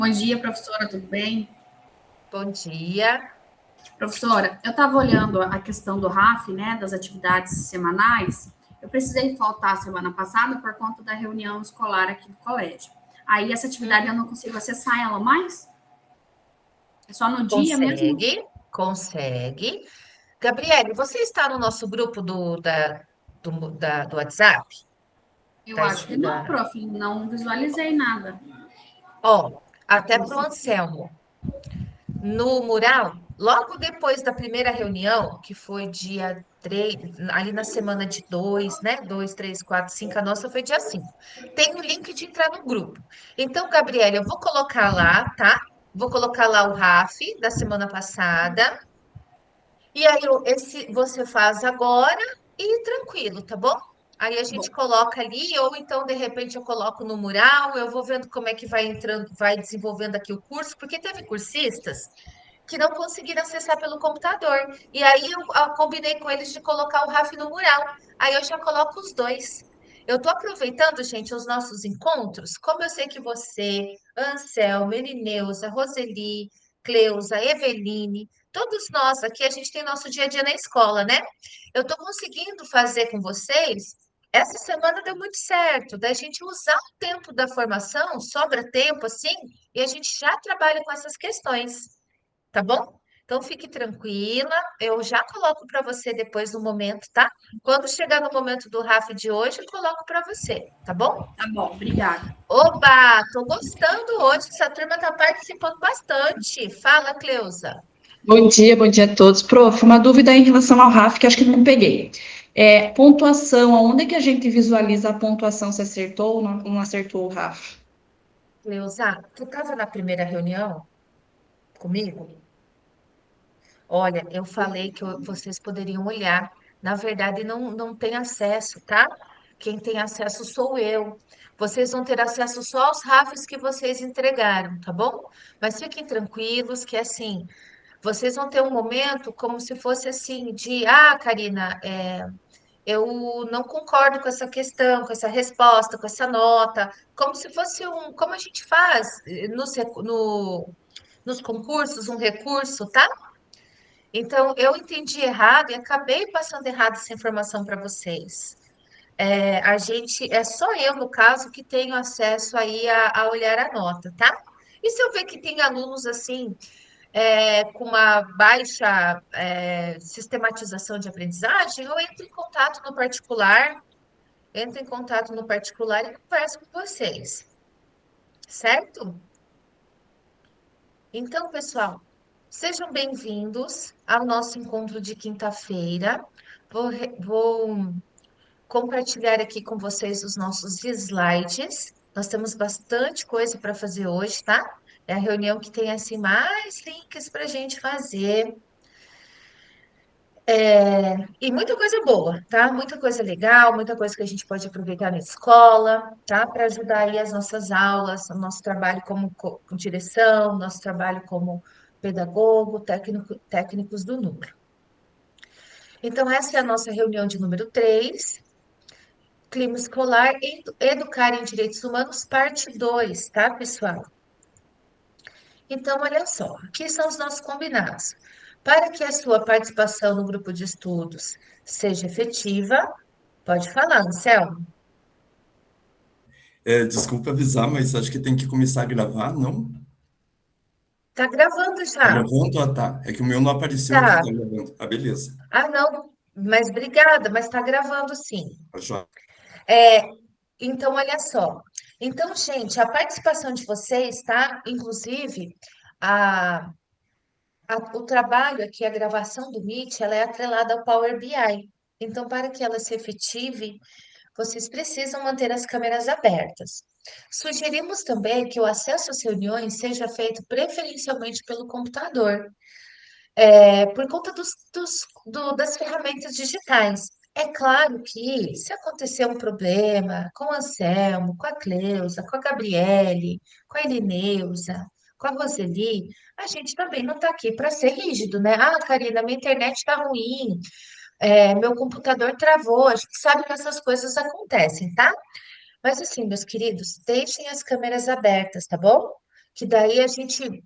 Bom dia, professora, tudo bem? Bom dia. Professora, eu estava olhando a questão do RAF, né, das atividades semanais. Eu precisei faltar semana passada por conta da reunião escolar aqui do colégio. Aí essa atividade eu não consigo acessar ela mais? É só no dia mesmo? Consegue, consegue. Gabriele, você está no nosso grupo do WhatsApp? Eu Da, acho que não, da, prof, não visualizei nada. ó, até para o Anselmo. No mural, logo depois da primeira reunião, que foi dia 3, ali na semana de 2, né? 2, 3, 4, 5, a nossa foi dia 5. Tem o link de entrar no grupo. Então, Gabriele, eu vou colocar lá, tá? Vou colocar lá o RAF da semana passada. E aí, esse você faz agora e tranquilo, tá bom? Aí a gente Bom, coloca ali, ou então, de repente, eu coloco no mural, eu vou vendo como é que vai entrando, vai desenvolvendo aqui o curso, porque teve cursistas que não conseguiram acessar pelo computador. E aí eu combinei com eles de colocar o RAF no mural. Aí eu já coloco os dois. Eu estou aproveitando, gente, os nossos encontros, como eu sei que você, Anselmo, Elineusa, Roseli, Cleusa, Eveline, todos nós aqui, a gente tem nosso dia a dia na escola, né? Eu estou conseguindo fazer com vocês. Essa semana deu muito certo, da gente usar o tempo da formação, sobra tempo assim, e a gente já trabalha com essas questões, tá bom? Então fique tranquila, eu já coloco para você depois no momento, tá? Quando chegar no momento do RAF de hoje, eu coloco para você, tá bom? tá bom, obrigada. Oba, tô gostando hoje, essa turma tá participando bastante. Fala, Cleusa. Bom dia a todos. Prof, uma dúvida em relação ao RAF que acho que não peguei. Pontuação, aonde é que a gente visualiza a pontuação se acertou ou não acertou o RAF? Cleusa, tu estava na primeira reunião comigo? Olha, eu falei que vocês poderiam olhar. Na verdade, não tem acesso, tá? Quem tem acesso sou eu. Vocês vão ter acesso só aos RAFs que vocês entregaram, tá bom? Mas fiquem tranquilos que assim, vocês vão ter um momento como se fosse assim, de, Karina, eu não concordo com essa questão, com essa resposta, com essa nota, como se fosse como a gente faz nos concursos, um recurso, tá? Então, eu entendi errado e acabei passando errado essa informação para vocês. É só eu, no caso, que tenho acesso aí a olhar a nota, tá? E se eu ver que tem alunos assim, com uma baixa sistematização de aprendizagem, eu entro em contato no particular e converso com vocês, certo? Então, pessoal, sejam bem-vindos ao nosso encontro de quinta-feira. Vou compartilhar aqui com vocês os nossos slides. Nós temos bastante coisa para fazer hoje, tá? É a reunião que tem assim mais links para a gente fazer. E muita coisa boa, tá? Muita coisa legal, muita coisa que a gente pode aproveitar na escola, tá? Para ajudar aí as nossas aulas, o nosso trabalho como com direção, nosso trabalho como pedagogo, técnicos do núcleo. Então, essa é a nossa reunião de número 3, Clima Escolar e Educar em Direitos Humanos, parte 2, tá, pessoal? Então, olha só, aqui são os nossos combinados. Para que a sua participação no grupo de estudos seja efetiva, pode falar, Anselmo. Desculpa avisar, mas acho que tem que começar a gravar, não? Tá gravando Tá já. gravando? Ah, tá. É que o meu não apareceu aqui que Tá. tá gravando. Ah, beleza. Ah, não, mas obrigada, mas tá gravando sim. Tá joia. Então, olha só. Então, gente, a participação de vocês, tá? Inclusive, a, o trabalho aqui, a gravação do Meet, ela é atrelada ao Power BI. Então, para que ela se efetive, vocês precisam manter as câmeras abertas. Sugerimos também que o acesso às reuniões seja feito preferencialmente pelo computador, por conta das ferramentas digitais. É claro que, se acontecer um problema com o Anselmo, com a Cleusa, com a Gabriele, com a Elineusa, com a Roseli, a gente também não está aqui para ser rígido, né? Ah, Karina, minha internet está ruim, meu computador travou. A gente sabe que essas coisas acontecem, tá? Mas assim, meus queridos, deixem as câmeras abertas, tá bom? que daí a gente,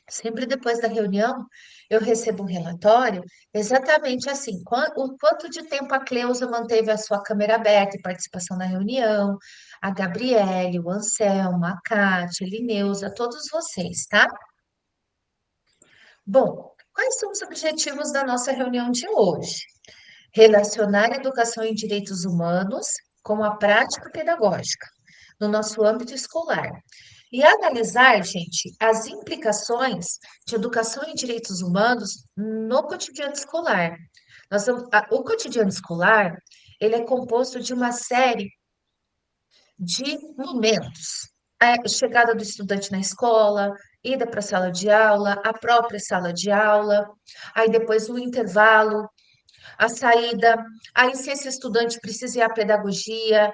sempre depois da reunião, eu recebo um relatório exatamente assim, o quanto de tempo a Cleusa manteve a sua câmera aberta e participação na reunião, a Gabriele, o Anselmo, a Kátia, a Lineusa, todos vocês, tá? Bom, quais são os objetivos da nossa reunião de hoje? Relacionar a educação em direitos humanos com a prática pedagógica no nosso âmbito escolar. E analisar, gente, as implicações de educação em direitos humanos no cotidiano escolar. O cotidiano escolar, ele é composto de uma série de momentos. A chegada do estudante na escola, ida para a sala de aula, a própria sala de aula, aí depois o intervalo, a saída, aí se esse estudante precisa ir à pedagogia,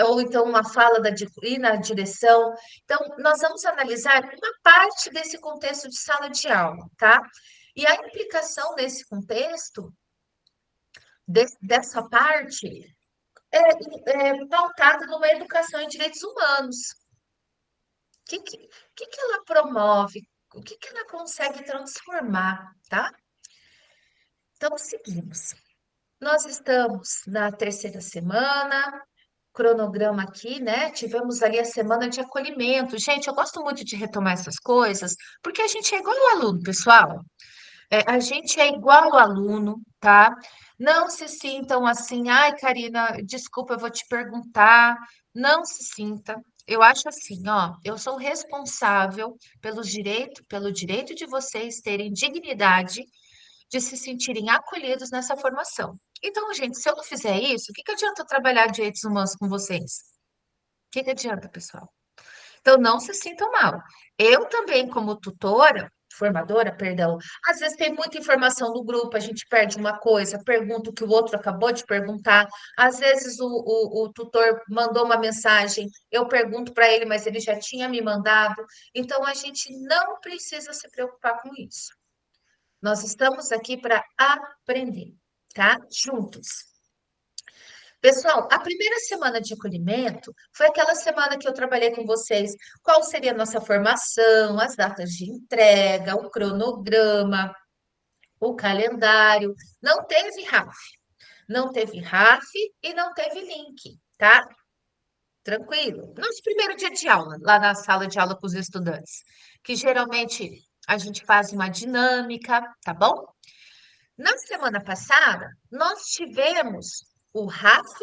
ou então uma fala ir na direção. Então, nós vamos analisar uma parte desse contexto de sala de aula, tá? E a implicação nesse contexto, dessa parte, é pautada numa educação em direitos humanos. O que ela promove? O que ela consegue transformar, tá? Então, seguimos. Nós estamos na terceira semana, cronograma aqui, né? Tivemos ali a semana de acolhimento. Gente, eu gosto muito de retomar essas coisas, porque a gente é igual ao aluno, pessoal. A gente é igual ao aluno, tá? Não se sintam assim, ai, Karina, desculpa, eu vou te perguntar. Não se sinta. Eu acho assim, ó, eu sou responsável pelo direito de vocês terem dignidade de se sentirem acolhidos nessa formação. Então, gente, se eu não fizer isso, o que que adianta eu trabalhar direitos humanos com vocês? O que que adianta, pessoal? Então, não se sintam mal. Eu também, como tutora, formadora, perdão, às vezes tem muita informação no grupo, a gente perde uma coisa, pergunta o que o outro acabou de perguntar. Às vezes o tutor mandou uma mensagem, eu pergunto para ele, mas ele já tinha me mandado. Então, a gente não precisa se preocupar com isso. Nós estamos aqui para aprender, tá? Juntos. Pessoal, a primeira semana de acolhimento foi aquela semana que eu trabalhei com vocês. Qual seria a nossa formação, as datas de entrega, o cronograma, o calendário. Não teve RAF. Não teve RAF e não teve link, tá? Tranquilo. Nosso primeiro dia de aula, lá na sala de aula com os estudantes, que geralmente a gente faz uma dinâmica, tá bom? Na semana passada, nós tivemos o RAF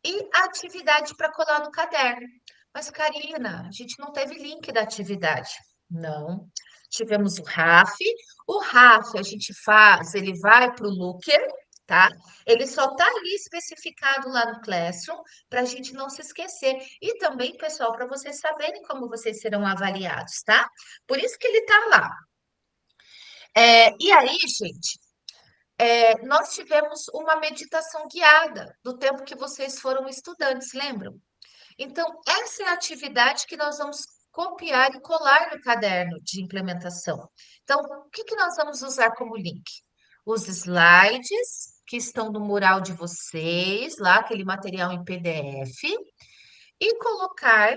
e a atividade para colar no caderno. Mas, Karina, a gente não teve link da atividade. Não. Tivemos o RAF. O RAF a gente faz, ele vai para o Looker, tá? Ele só está ali especificado lá no Classroom para a gente não se esquecer. E também, pessoal, para vocês saberem como vocês serão avaliados, tá? Por isso que ele está lá. E aí, gente, nós tivemos uma meditação guiada do tempo que vocês foram estudantes, lembram? Então, essa é a atividade que nós vamos copiar e colar no caderno de implementação. Então, o que que nós vamos usar como link? Os slides que estão no mural de vocês, lá, aquele material em PDF, e colocar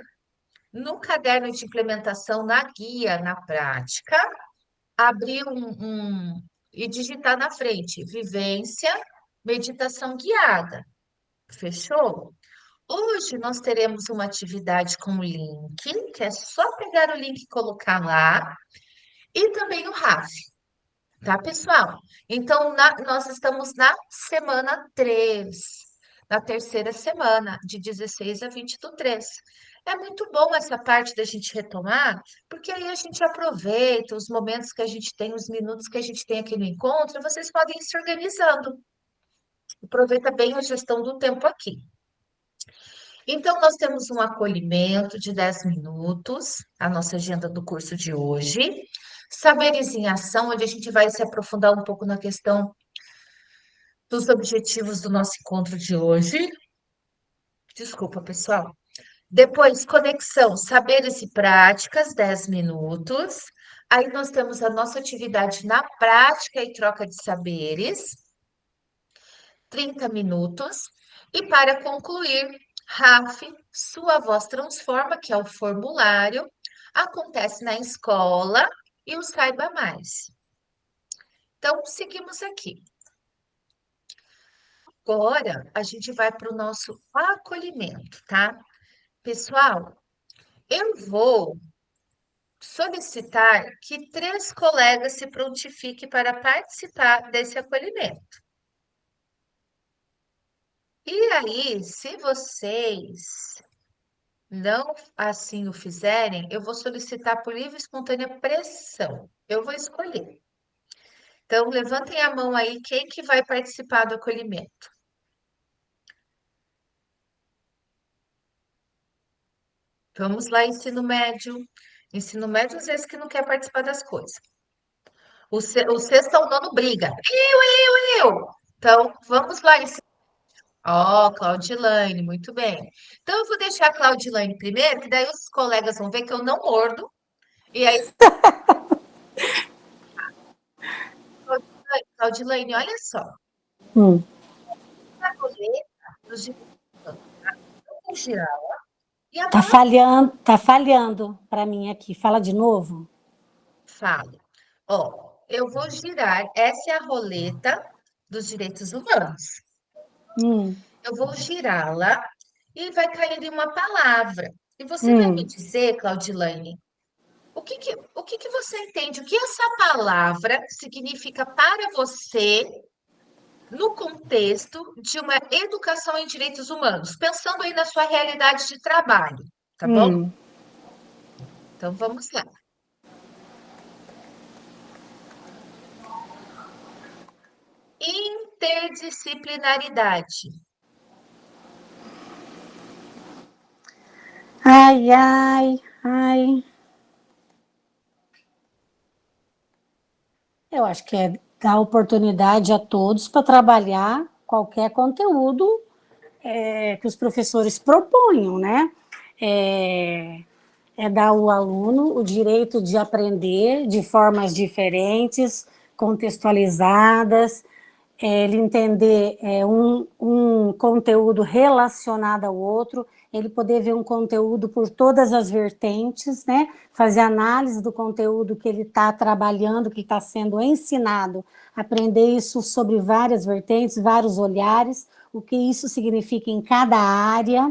no caderno de implementação, na guia, na prática, abrir e digitar na frente, vivência, meditação guiada. Fechou? Hoje nós teremos uma atividade com link, que é só pegar o link e colocar lá, e também o RAF, tá, pessoal? Então, nós estamos na semana 3, na terceira semana, de 16 a 20/3. É muito bom essa parte da gente retomar, porque aí a gente aproveita os momentos que a gente tem, os minutos que a gente tem aqui no encontro, vocês podem ir se organizando. Aproveita bem a gestão do tempo aqui. Então, nós temos um acolhimento de 10 minutos, a nossa agenda do curso de hoje. Saberes em ação, onde a gente vai se aprofundar um pouco na questão dos objetivos do nosso encontro de hoje. Desculpa, pessoal. Depois, conexão, saberes e práticas, 10 minutos. Aí nós temos a nossa atividade na prática e troca de saberes, 30 minutos. E para concluir, RAF, Sua Voz Transforma, que é o formulário, acontece na escola e o Saiba Mais. Então, seguimos aqui. Agora, a gente vai para o nosso acolhimento, tá? Pessoal, eu vou solicitar que 3 colegas se prontifiquem para participar desse acolhimento. E aí, se vocês não assim o fizerem, eu vou solicitar por livre e espontânea pressão. Eu vou escolher. Então, levantem a mão aí, quem que vai participar do acolhimento? Vamos lá, ensino médio. Ensino médio, às vezes, que não quer participar das coisas. O sexto ao nono briga. Eu. Então, vamos lá, ensino. Ó, Claudilane, muito bem. Então, eu vou deixar a Claudilane primeiro, que daí os colegas vão ver que eu não mordo. E aí, Claudilane, olha só. Hum. A roleta dos direitos, em geral, e a Tá falhando para mim aqui. Fala de novo. falo. Ó, eu vou girar, essa é a roleta dos direitos humanos. Eu vou girá-la e vai cair em uma palavra. E você vai me dizer, Claudilane, o que que você entende? O que essa palavra significa para você no contexto de uma educação em direitos humanos? Pensando aí na sua realidade de trabalho, tá bom? Então vamos lá. Interdisciplinaridade. Ai, ai, ai. Eu acho que é dar oportunidade a todos para trabalhar qualquer conteúdo que os professores proponham, né? É dar ao aluno o direito de aprender de formas diferentes, contextualizadas, ele entender um conteúdo relacionado ao outro, ele poder ver um conteúdo por todas as vertentes, né? Fazer análise do conteúdo que ele está trabalhando, que está sendo ensinado, aprender isso sobre várias vertentes, vários olhares, o que isso significa em cada área,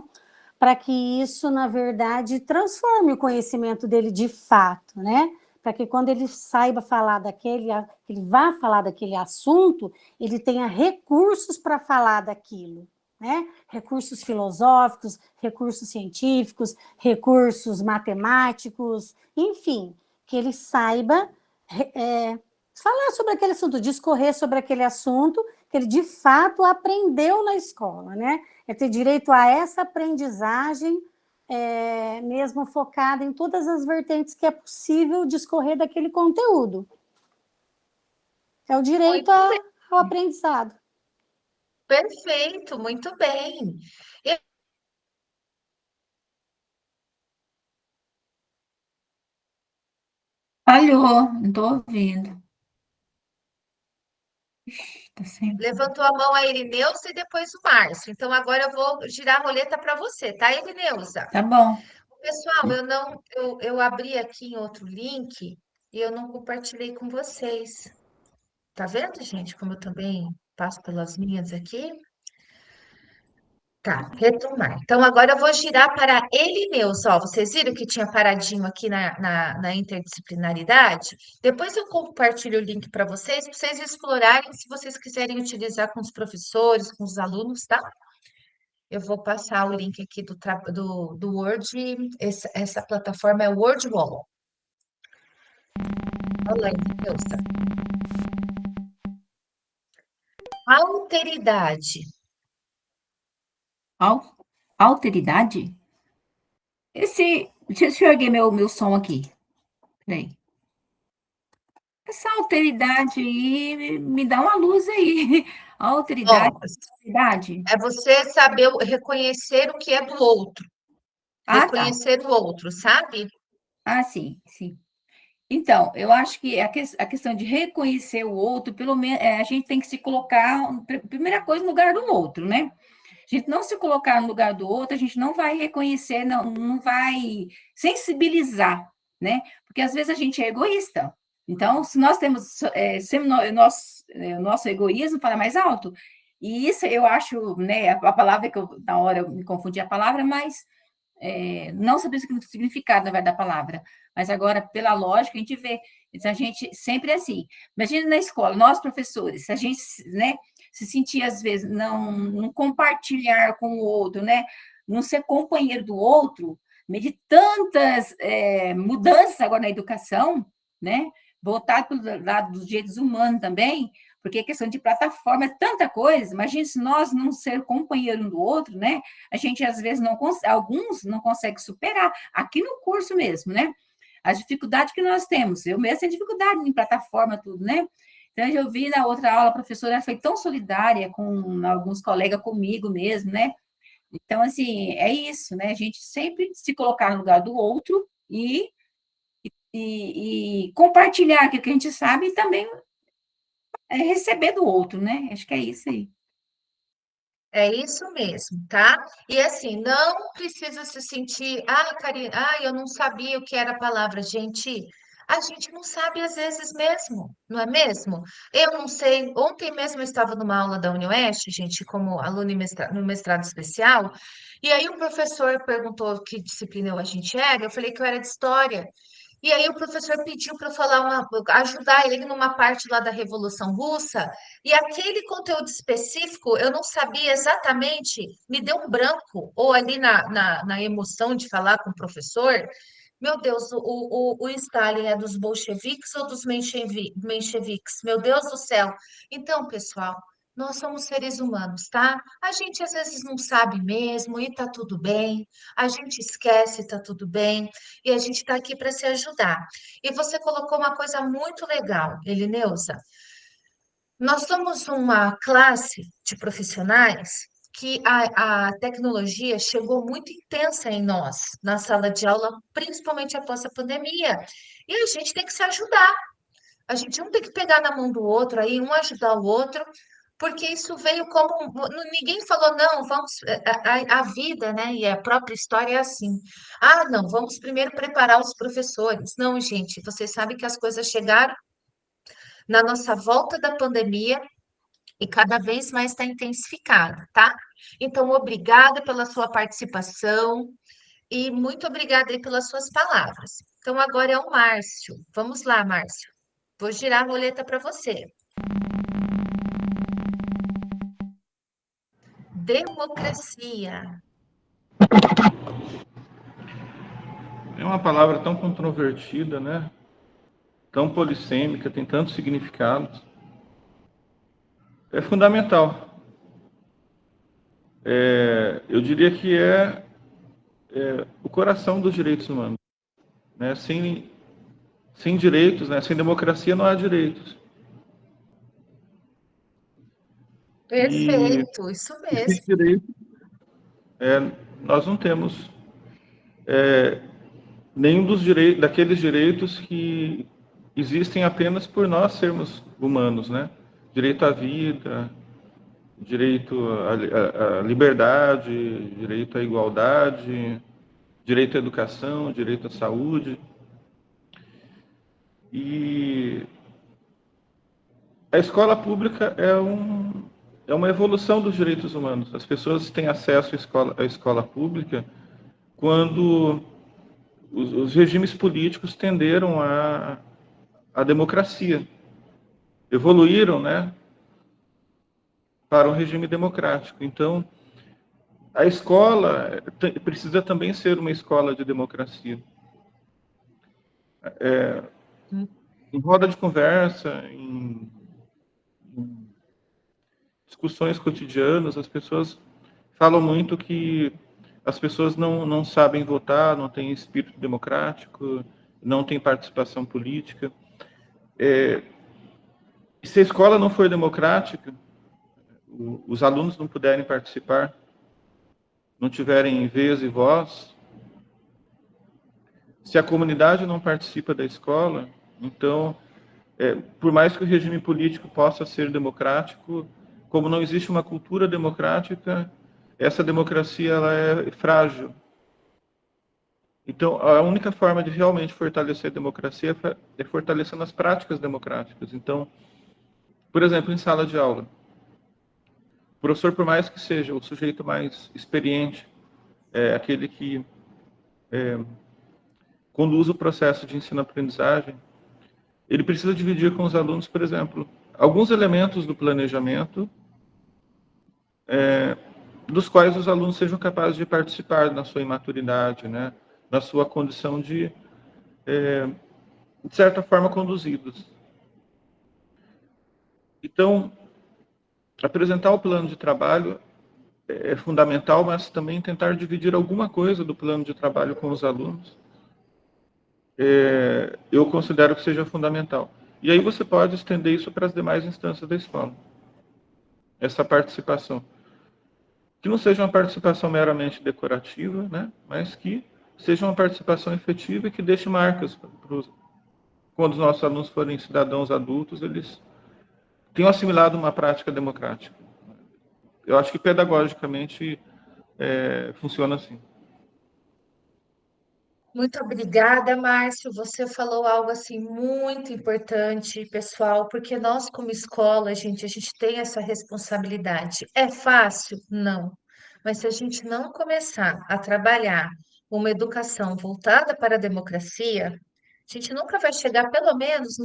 para que isso, na verdade, transforme o conhecimento dele de fato, né? Para que quando ele saiba falar ele vá falar daquele assunto, ele tenha recursos para falar daquilo, né? Recursos filosóficos, recursos científicos, recursos matemáticos, enfim, que ele saiba falar sobre aquele assunto, discorrer sobre aquele assunto que ele de fato aprendeu na escola, né? É ter direito a essa aprendizagem mesmo focada em todas as vertentes que é possível discorrer daquele conteúdo. É o direito ao aprendizado. Perfeito, muito bem. Falhou, não estou ouvindo. Tá sempre. Levantou a mão a Irineuza e depois o Márcio. Então, agora eu vou girar a roleta para você, tá, Irineuza? Tá bom. Pessoal, eu abri aqui em outro link e eu não compartilhei com vocês. Tá vendo, gente, como eu também passo pelas minhas aqui? Tá, retomar. Então, agora eu vou girar para Elineuza. Ó, vocês viram que tinha paradinho aqui na interdisciplinaridade? Depois eu compartilho o link para vocês explorarem, se vocês quiserem utilizar com os professores, com os alunos, tá? Eu vou passar o link aqui do Word. Essa plataforma é o WordWall. Olha lá, Elineuza. Alteridade. Alteridade? Deixa eu erguer meu som aqui. Peraí. Essa alteridade aí, me dá uma luz aí. Alteridade, Ó, alteridade. é você saber reconhecer o que é do outro. Ah, tá. Reconhecer o outro, sabe? Ah, sim, sim. Então, eu acho que a questão de reconhecer o outro, pelo menos, a gente tem que se colocar, primeira coisa, no lugar do outro, né? A gente não se colocar no lugar do outro, a gente não vai reconhecer, não vai sensibilizar, né? Porque às vezes a gente é egoísta. Então, se nós temos sempre o nosso egoísmo fala mais alto. E isso eu acho, né, a palavra que eu, na hora eu me confundi a palavra, mas não sabia o significado, na verdade, da palavra. Mas agora, pela lógica, a gente vê. Então, a gente sempre é assim. Imagina na escola, nós professores, a gente, né, se sentir, às vezes, não compartilhar com o outro, né, não ser companheiro do outro, meio de tantas mudanças agora na educação, né, voltado pelo lado dos direitos humanos também, porque a questão de plataforma é tanta coisa. Imagina se nós não ser companheiro um do outro, né? A gente, às vezes, alguns não conseguem superar, aqui no curso mesmo, né? As dificuldades que nós temos. Eu mesmo tenho dificuldade em plataforma, tudo, né? Então, eu vi na outra aula, a professora foi tão solidária com alguns colegas, comigo mesmo, né? Então, assim, é isso, né? A gente sempre se colocar no lugar do outro e compartilhar aquilo que a gente sabe e também receber do outro, né? Acho que é isso aí. É isso mesmo, tá? E assim, não precisa se sentir, Karina, eu não sabia o que era a palavra. Gente, a gente não sabe às vezes mesmo, não é mesmo? Eu não sei. Ontem mesmo eu estava numa aula da UniOeste, gente, como aluna no mestrado especial, e aí o professor perguntou que disciplina a gente era, eu falei que eu era de história. E aí o professor pediu para eu ajudar ele numa parte lá da Revolução Russa, e aquele conteúdo específico eu não sabia exatamente, me deu um branco, ou ali na emoção de falar com o professor. Meu Deus, o Stalin é dos bolcheviques ou dos mencheviques? Meu Deus do céu. Então, pessoal, nós somos seres humanos, tá? A gente às vezes não sabe mesmo e tá tudo bem. A gente esquece, e tá tudo bem. E a gente está aqui para se ajudar. E você colocou uma coisa muito legal, Elineusa. Nós somos uma classe de profissionais que a tecnologia chegou muito intensa em nós, na sala de aula, principalmente após a pandemia. E a gente tem que se ajudar. A gente não tem que pegar na mão do outro, aí um ajudar o outro, porque isso veio como. Ninguém falou, não, vamos. A vida, né? E a própria história é assim. Não, vamos primeiro preparar os professores. Não, gente, vocês sabem que as coisas chegaram na nossa volta da pandemia e cada vez mais está intensificada, tá? Então, obrigada pela sua participação e muito obrigada aí pelas suas palavras. Então, agora é o Márcio. Vamos lá, Márcio. Vou girar a roleta para você. Democracia. É uma palavra tão controvertida, né? Tão polissêmica, tem tantos significados. É fundamental. Eu diria que é o coração dos direitos humanos, né? Sem direitos, né? Sem democracia não há direitos. Perfeito, isso E sem mesmo. direitos, nós não temos nenhum daqueles direitos que existem apenas por nós sermos humanos, né? Direito à vida, direito à liberdade, direito à igualdade, direito à educação, direito à saúde. E a escola pública é uma evolução dos direitos humanos. As pessoas têm acesso à escola pública quando os regimes políticos tenderam à democracia, evoluíram, né, para um regime democrático. Então, a escola precisa também ser uma escola de democracia. Em roda de conversa, em discussões cotidianas, as pessoas falam muito que as pessoas não sabem votar, não têm espírito democrático, não têm participação política. Se a escola não for democrática, os alunos não puderem participar, não tiverem vez e voz, se a comunidade não participa da escola, então, por mais que o regime político possa ser democrático, como não existe uma cultura democrática, essa democracia ela é frágil. Então, a única forma de realmente fortalecer a democracia é fortalecendo as práticas democráticas. Então, por exemplo, em sala de aula, o professor, por mais que seja o sujeito mais experiente, aquele que conduz o processo de ensino-aprendizagem, ele precisa dividir com os alunos, por exemplo, alguns elementos do planejamento, dos quais os alunos sejam capazes de participar na sua imaturidade, né? Na sua condição de certa forma, conduzidos. Então, apresentar o plano de trabalho é fundamental, mas também tentar dividir alguma coisa do plano de trabalho com os alunos, eu considero que seja fundamental. E aí você pode estender isso para as demais instâncias da escola. Essa participação. Que não seja uma participação meramente decorativa, né? Mas que seja uma participação efetiva e que deixe marcas quando os nossos alunos forem cidadãos adultos, eles tenham assimilado uma prática democrática. Eu acho que pedagogicamente funciona assim. Muito obrigada, Márcio. Você falou algo assim muito importante, pessoal, porque nós, como escola, a gente tem essa responsabilidade. É fácil? Não. Mas se a gente não começar a trabalhar uma educação voltada para a democracia, a gente nunca vai chegar, pelo menos,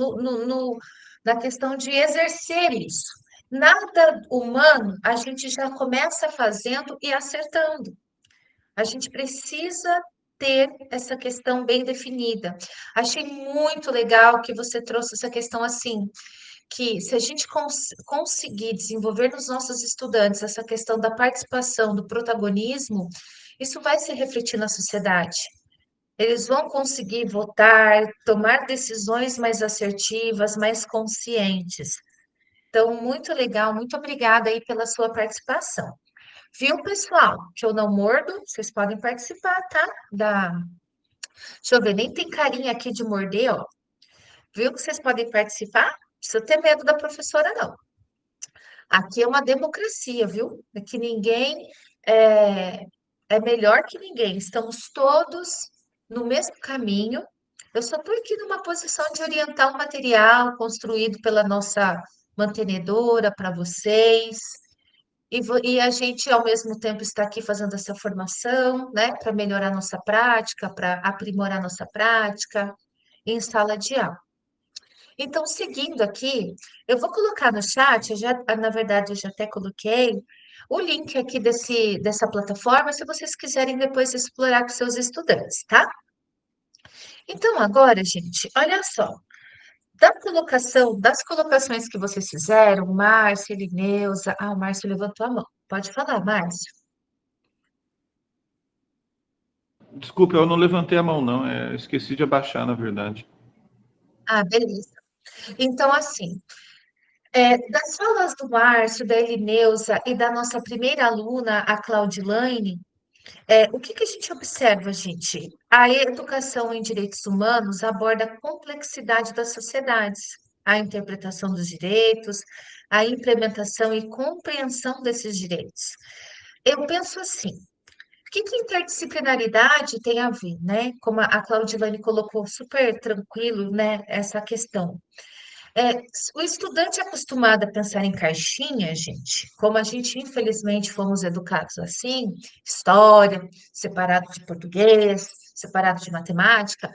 na questão de exercer isso. Nada humano a gente já começa fazendo e acertando. A gente precisa ter essa questão bem definida. Achei muito legal que você trouxe essa questão assim, que se a gente conseguir desenvolver nos nossos estudantes essa questão da participação, do protagonismo, isso vai se refletir na sociedade. Eles vão conseguir votar, tomar decisões mais assertivas, mais conscientes. Então, muito legal, muito obrigada aí pela sua participação. Viu, pessoal? Que eu não mordo, vocês podem participar, tá? Deixa eu ver, nem tem carinha aqui de morder, ó. Viu que vocês podem participar? Não precisa ter medo da professora, não. Aqui é uma democracia, viu? Aqui ninguém é, é melhor que ninguém. Estamos todos no mesmo caminho. Eu só estou aqui numa posição de orientar o material construído pela nossa mantenedora para vocês. E a gente, ao mesmo tempo, está aqui fazendo essa formação, né, para melhorar nossa prática, para aprimorar nossa prática em sala de aula. Então, seguindo aqui, eu vou colocar no chat, na verdade, eu já até coloquei o link aqui dessa plataforma, se vocês quiserem depois explorar com seus estudantes, tá? Então, agora, gente, olha só. Das colocações que vocês fizeram, Márcio, Elineusa. Ah, o Márcio levantou a mão. Pode falar, Márcio. Desculpa, eu não levantei a mão, não. Esqueci de abaixar, na verdade. Ah, beleza. Então, assim, das falas do Márcio, da Elineusa e da nossa primeira aluna, a Claudilaine, o que que a gente observa, gente? A educação em direitos humanos aborda a complexidade das sociedades, a interpretação dos direitos, a implementação e compreensão desses direitos. Eu penso assim, o que que interdisciplinaridade tem a ver, né? Como a Claudilane colocou super tranquilo, né, essa questão. É, o estudante é acostumado a pensar em caixinha, gente, como a gente infelizmente fomos educados assim, história, separado de português, separado de matemática,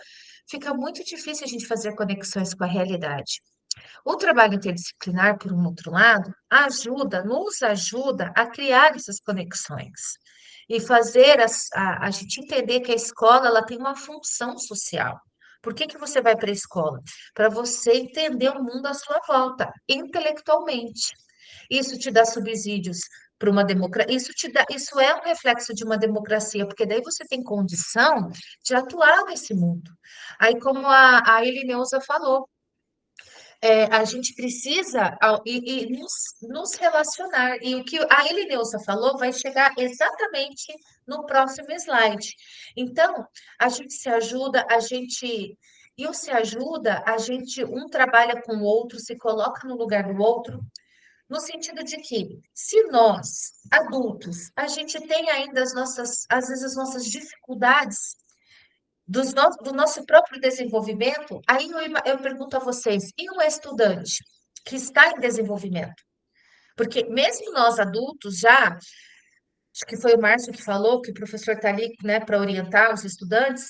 fica muito difícil a gente fazer conexões com a realidade. O trabalho interdisciplinar, por um outro lado, nos ajuda a criar essas conexões e fazer a gente entender que a escola ela tem uma função social. Por que que você vai para a escola? Para você entender o mundo à sua volta, intelectualmente. Isso te dá subsídios para uma democracia, isso é um reflexo de uma democracia, porque daí você tem condição de atuar nesse mundo. Aí, como a Elineusa falou, a gente precisa nos relacionar. E o que a Elineusa falou vai chegar exatamente no próximo slide. Então, a gente se ajuda, e o se ajuda, a gente um trabalha com o outro, se coloca no lugar do outro, no sentido de que, se nós, adultos, a gente tem ainda às vezes as nossas dificuldades do nosso próprio desenvolvimento, aí eu pergunto a vocês, e um estudante que está em desenvolvimento? Porque mesmo nós adultos já, acho que foi o Márcio que falou que o professor está ali, né, para orientar os estudantes,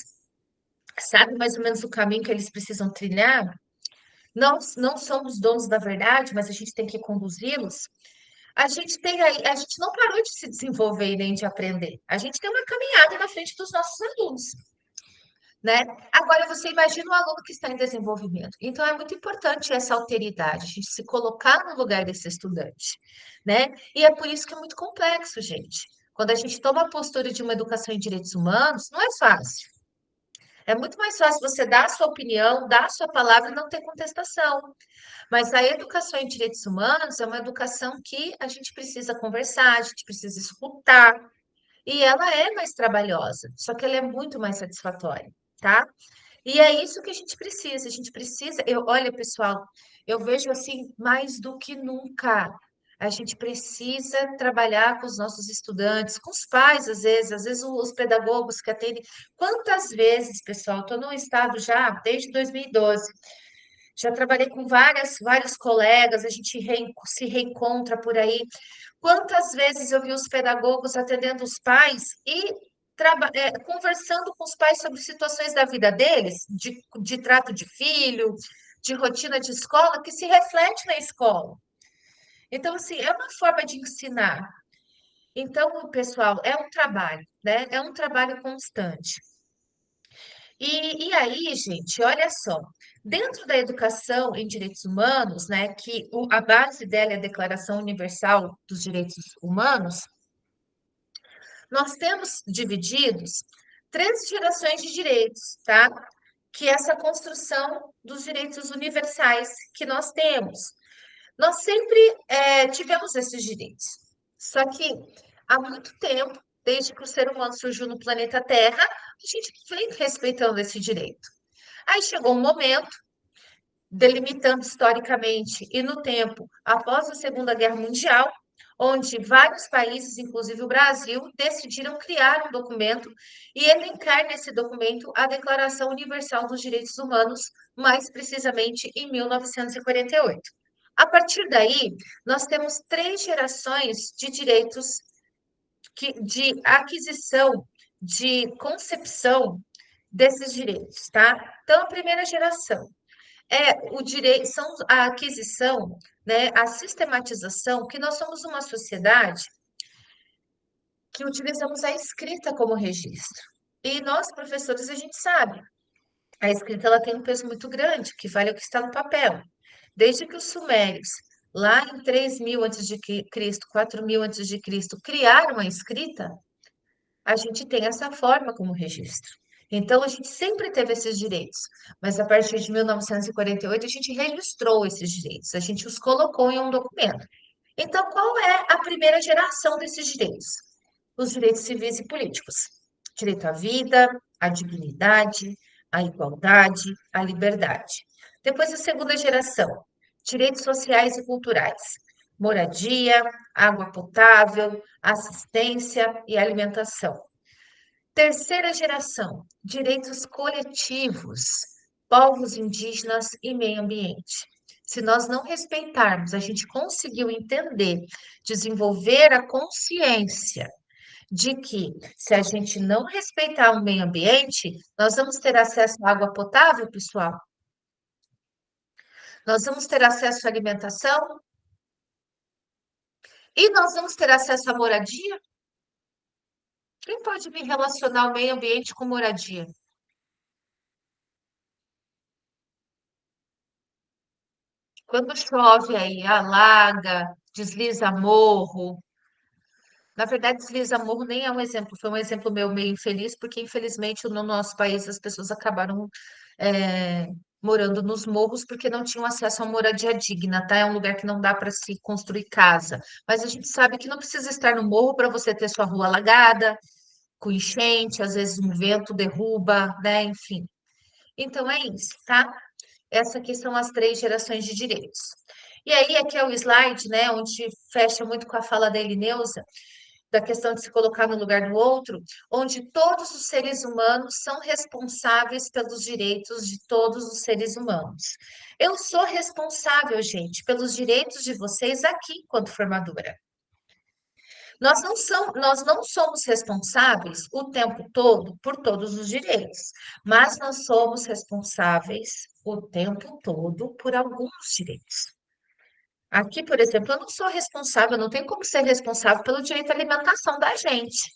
sabe mais ou menos o caminho que eles precisam trilhar. Não somos donos da verdade, mas a gente tem que conduzi-los. A gente não parou de se desenvolver e nem de aprender. A gente tem uma caminhada na frente dos nossos alunos, né? Agora você imagina o aluno que está em desenvolvimento. Então é muito importante essa alteridade, a gente se colocar no lugar desse estudante, né? E é por isso que é muito complexo, gente. Quando a gente toma a postura de uma educação em direitos humanos, não é fácil. É muito mais fácil você dar a sua opinião, dar a sua palavra e não ter contestação. Mas a educação em direitos humanos é uma educação que a gente precisa conversar, a gente precisa escutar, e ela é mais trabalhosa, só que ela é muito mais satisfatória, tá? E é isso que a gente precisa, olha, pessoal, eu vejo assim, mais do que nunca, a gente precisa trabalhar com os nossos estudantes, com os pais, às vezes os pedagogos que atendem. Quantas vezes, pessoal, estou num estado já desde 2012, já trabalhei com vários colegas, a gente se reencontra por aí. Quantas vezes eu vi os pedagogos atendendo os pais e conversando com os pais sobre situações da vida deles, de trato de filho, de rotina de escola, que se reflete na escola. Então, assim, é uma forma de ensinar. Então, pessoal, é um trabalho, né? É um trabalho constante. E aí, gente, olha só, dentro da educação em direitos humanos, né, que a base dela é a Declaração Universal dos Direitos Humanos, nós temos divididos 3 gerações de direitos, tá? Que é essa construção dos direitos universais que nós temos. Nós sempre tivemos esses direitos, só que há muito tempo, desde que o ser humano surgiu no planeta Terra, a gente vem respeitando esse direito. Aí chegou um momento, delimitando historicamente e no tempo, após a Segunda Guerra Mundial, onde vários países, inclusive o Brasil, decidiram criar um documento e elencar nesse documento a Declaração Universal dos Direitos Humanos, mais precisamente em 1948. A partir daí, nós temos 3 gerações de direitos de aquisição, de concepção desses direitos, tá? Então, a primeira geração é o direito, são a aquisição, né, a sistematização, que nós somos uma sociedade que utilizamos a escrita como registro. E nós, professores, a gente sabe, a escrita ela tem um peso muito grande, que vale o que está no papel. Desde que os sumérios, lá em 3000 a.C., 4000 a.C., criaram a escrita, a gente tem essa forma como registro. Então, a gente sempre teve esses direitos, mas a partir de 1948 a gente registrou esses direitos, a gente os colocou em um documento. Então, qual é a primeira geração desses direitos? Os direitos civis e políticos. Direito à vida, à dignidade, à igualdade, à liberdade. Depois, a segunda geração, direitos sociais e culturais. Moradia, água potável, assistência e alimentação. Terceira geração, direitos coletivos, povos indígenas e meio ambiente. Se nós não respeitarmos, a gente conseguiu entender, desenvolver a consciência de que se a gente não respeitar o meio ambiente, nós vamos ter acesso à água potável, pessoal? Nós vamos ter acesso à alimentação? E nós vamos ter acesso à moradia? Quem pode me relacionar o meio ambiente com moradia? Quando chove aí, alaga, desliza morro. Na verdade, desliza morro nem é um exemplo, foi um exemplo meu meio infeliz, porque infelizmente no nosso país as pessoas acabaram morando nos morros porque não tinham acesso a moradia digna, tá? É um lugar que não dá para se construir casa. Mas a gente sabe que não precisa estar no morro para você ter sua rua alagada, com enchente, às vezes um vento derruba, né? Enfim. Então é isso, tá? Essas aqui são as 3 gerações de direitos. E aí, aqui é o slide, né, onde fecha muito com a fala da Elineusa, da questão de se colocar no lugar do outro, onde todos os seres humanos são responsáveis pelos direitos de todos os seres humanos. Eu sou responsável, gente, pelos direitos de vocês aqui, enquanto formadora. Nós não somos responsáveis o tempo todo por todos os direitos, mas nós somos responsáveis o tempo todo por alguns direitos. Aqui, por exemplo, eu não sou responsável, não tenho como ser responsável pelo direito à alimentação da gente,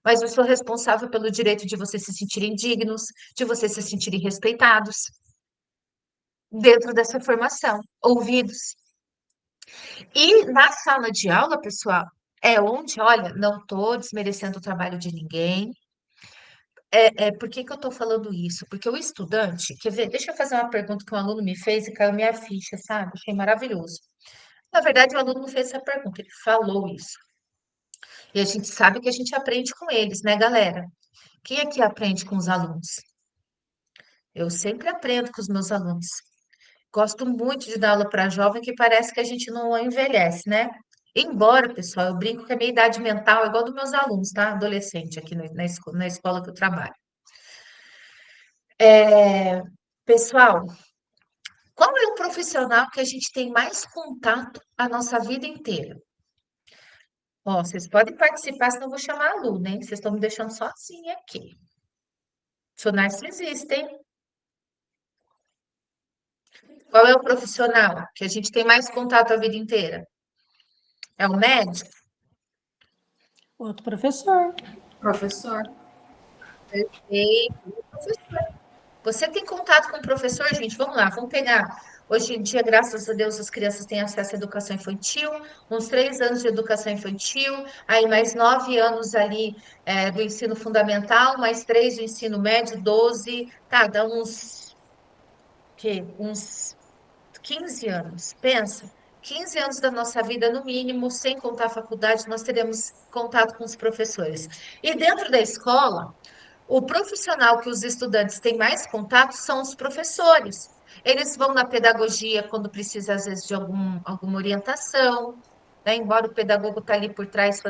mas eu sou responsável pelo direito de vocês se sentirem dignos, de vocês se sentirem respeitados dentro dessa formação, ouvidos. E na sala de aula, pessoal, é onde, olha, não estou desmerecendo o trabalho de ninguém. Por que que eu estou falando isso? Porque o estudante, quer ver? Deixa eu fazer uma pergunta que um aluno me fez e caiu minha ficha, sabe? Achei maravilhoso. Na verdade, o aluno não fez essa pergunta, ele falou isso. E a gente sabe que a gente aprende com eles, né, galera? Quem aqui aprende com os alunos? Eu sempre aprendo com os meus alunos. Gosto muito de dar aula para jovem, que parece que a gente não envelhece, né? Embora, pessoal, eu brinco que a minha idade mental é igual dos meus alunos, tá? Adolescente aqui na escola que eu trabalho. Pessoal, qual é o profissional que a gente tem mais contato a nossa vida inteira? Ó, vocês podem participar, senão eu vou chamar a aluna, hein? Vocês estão me deixando sozinha aqui. Sou narcisista, hein? Qual é o profissional que a gente tem mais contato a vida inteira? É o médico? Outro professor. Professor. Perfeito. O professor. Você tem contato com o professor, gente? Vamos lá, vamos pegar. Hoje em dia, graças a Deus, as crianças têm acesso à educação infantil, uns 3 anos de educação infantil, aí mais 9 anos ali do ensino fundamental, mais 3 do ensino médio, 12, tá, dá uns 15 anos. Pensa, 15 anos da nossa vida, no mínimo, sem contar a faculdade, nós teremos contato com os professores. E dentro da escola, o profissional que os estudantes têm mais contato são os professores. Eles vão na pedagogia quando precisa, às vezes, de alguma orientação, né? Embora o pedagogo está ali por trás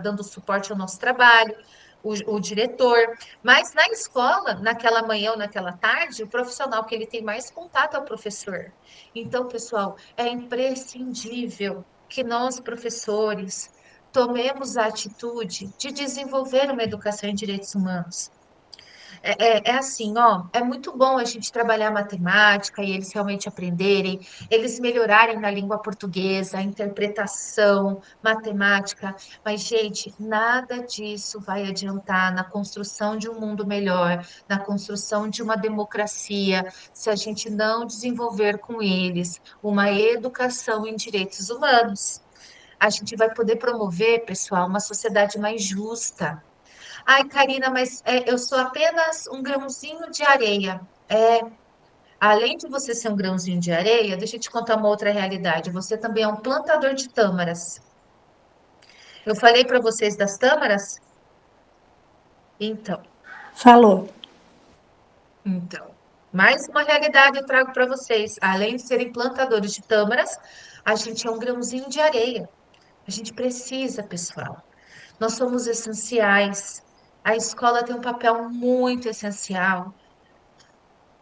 dando suporte ao nosso trabalho, o diretor. Mas na escola, naquela manhã ou naquela tarde, o profissional que ele tem mais contato é o professor. Então, pessoal, é imprescindível que nós, professores, tomemos a atitude de desenvolver uma educação em direitos humanos. É assim, ó, é muito bom a gente trabalhar matemática e eles realmente aprenderem, eles melhorarem na língua portuguesa, a interpretação, matemática, mas, gente, nada disso vai adiantar na construção de um mundo melhor, na construção de uma democracia, se a gente não desenvolver com eles uma educação em direitos humanos. A gente vai poder promover, pessoal, uma sociedade mais justa. Ai, Karina, mas eu sou apenas um grãozinho de areia. Além de você ser um grãozinho de areia, deixa eu te contar uma outra realidade. Você também é um plantador de tâmaras. Eu falei para vocês das tâmaras? Então, Falou. mais uma realidade eu trago para vocês. Além de serem plantadores de tâmaras, a gente é um grãozinho de areia. A gente precisa, pessoal. Nós somos essenciais. A escola tem um papel muito essencial,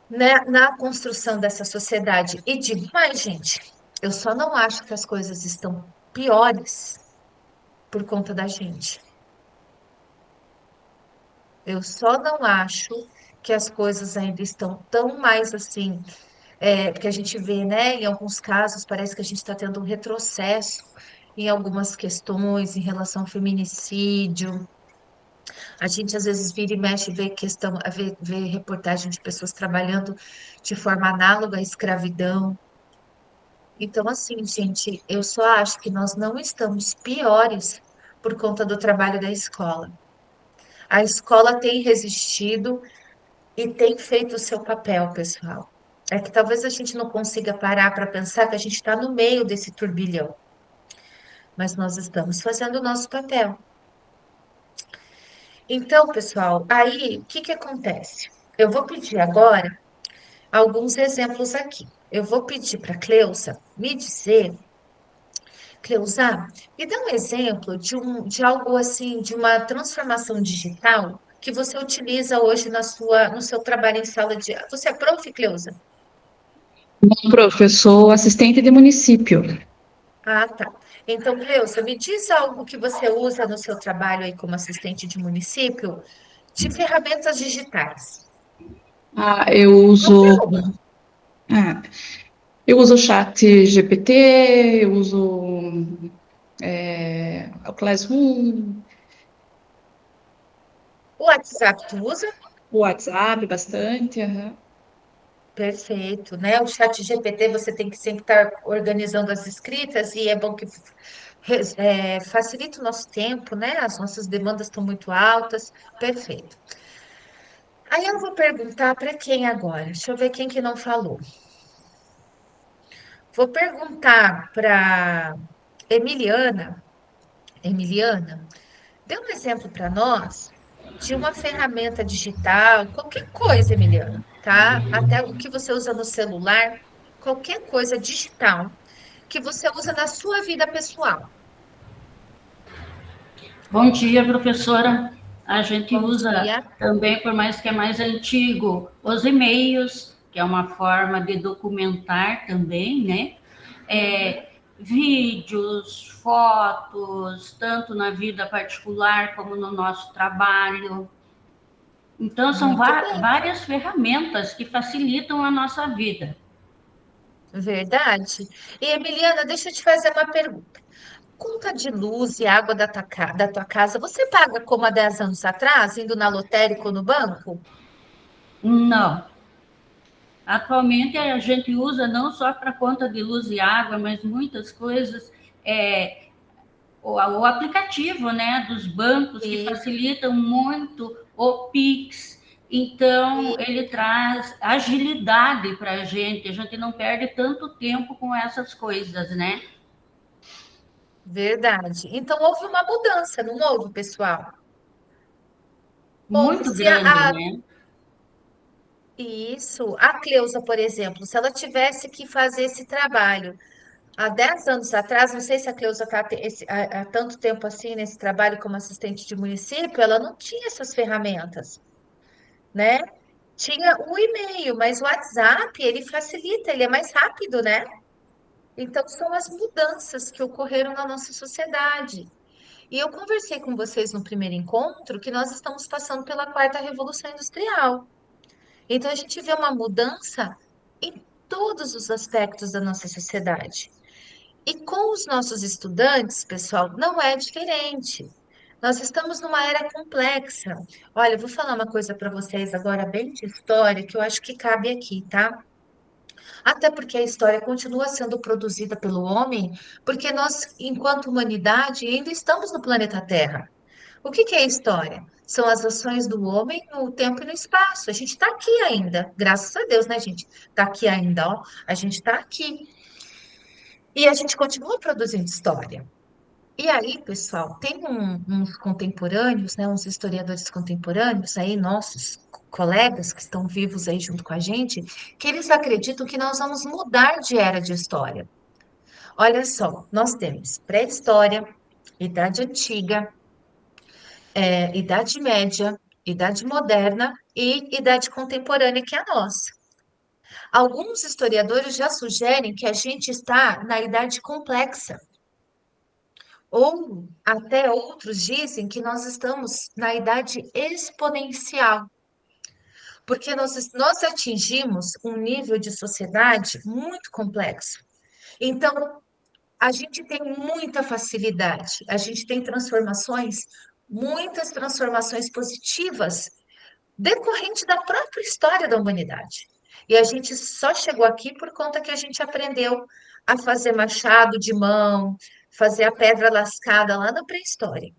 né, na construção dessa sociedade. E digo mais, gente, eu só não acho que as coisas estão piores por conta da gente. Eu só não acho que as coisas ainda estão tão mais assim, porque a gente vê, né, em alguns casos, parece que a gente está tendo um retrocesso em algumas questões em relação ao feminicídio. A gente às vezes vira e mexe e vê reportagem de pessoas trabalhando de forma análoga à escravidão. Então, assim, gente, eu só acho que nós não estamos piores por conta do trabalho da escola. A escola tem resistido e tem feito o seu papel, pessoal. É que talvez a gente não consiga parar para pensar que a gente está no meio desse turbilhão, mas nós estamos fazendo o nosso papel. Então, pessoal, aí o que que acontece? Eu vou pedir agora alguns exemplos aqui. Eu vou pedir para a Cleusa me dizer Cleusa, me dá um exemplo de algo assim, de uma transformação digital que você utiliza hoje no seu trabalho em sala de aula. Você é prof, Cleusa? Bom, prof, eu sou assistente de município. Ah, tá. Então, Cleusa, me diz algo que você usa no seu trabalho aí como assistente de município de ferramentas digitais. Ah, eu Qualquer uso, uma. ah, eu uso o chat GPT, eu uso o Classroom, O WhatsApp tu usa? o WhatsApp bastante. Aham. Perfeito, né? O chat GPT você tem que sempre estar organizando as escritas e é bom que facilita o nosso tempo, né? As nossas demandas estão muito altas. Perfeito. Aí eu vou perguntar para quem agora? Deixa eu ver quem que não falou. Vou perguntar para Emiliana. Emiliana, dê um exemplo para nós de uma ferramenta digital, qualquer coisa, Emiliana, tá? Até o que você usa no celular, qualquer coisa digital que você usa na sua vida pessoal. Bom dia, professora. A gente Bom usa dia. também, por mais que é mais antigo, os e-mails, que é uma forma de documentar também, né? Vídeos, fotos, tanto na vida particular como no nosso trabalho. Então, são Muito bem, várias ferramentas que facilitam a nossa vida. verdade. E Emiliana, deixa eu te fazer uma pergunta. Conta de luz e água da tua casa, você paga como há 10 anos atrás, indo na lotérica ou no banco? Não. Atualmente a gente usa não só para conta de luz e água, mas muitas coisas, o aplicativo, né, dos bancos que E, facilitam muito o Pix. Então, ele traz agilidade para a gente não perde tanto tempo com essas coisas, né? verdade. Então houve uma mudança, não houve, pessoal? Houve. Muito grande, né? Isso, a Cleusa, por exemplo, se ela tivesse que fazer esse trabalho há 10 anos atrás, não sei se a Cleusa está há tanto tempo assim nesse trabalho como assistente de município, ela não tinha essas ferramentas, né? Tinha o e-mail, mas o WhatsApp, ele facilita, ele é mais rápido, né? Então, são as mudanças que ocorreram na nossa sociedade. E eu conversei com vocês no primeiro encontro que nós estamos passando pela quarta revolução industrial. Então, a gente vê uma mudança em todos os aspectos da nossa sociedade. E com os nossos estudantes, pessoal, não é diferente. Nós estamos numa era complexa. Olha, eu vou falar uma coisa para vocês agora, bem de história, que eu acho que cabe aqui, tá? Até porque a história continua sendo produzida pelo homem, porque nós, enquanto humanidade, ainda estamos no planeta Terra. O que que é história? São as ações do homem no tempo e no espaço. A gente está aqui ainda, graças a Deus, né, gente? Está aqui ainda, ó. A gente está aqui. E a gente continua produzindo história. E aí, pessoal, tem uns contemporâneos, né, uns historiadores contemporâneos aí, nossos colegas que estão vivos aí junto com a gente, que eles acreditam que nós vamos mudar de era de história. Olha só, nós temos pré-história, Idade Antiga, Idade Média, Idade Moderna e Idade Contemporânea, que é a nossa. Alguns historiadores já sugerem que a gente está na Idade Complexa, ou até outros dizem que nós estamos na idade exponencial, porque nós atingimos um nível de sociedade muito complexo. Então, a gente tem muita facilidade, a gente tem muitas transformações positivas, decorrente da própria história da humanidade. E a gente só chegou aqui por conta que a gente aprendeu a fazer machado de mão, fazer a pedra lascada lá na pré-história.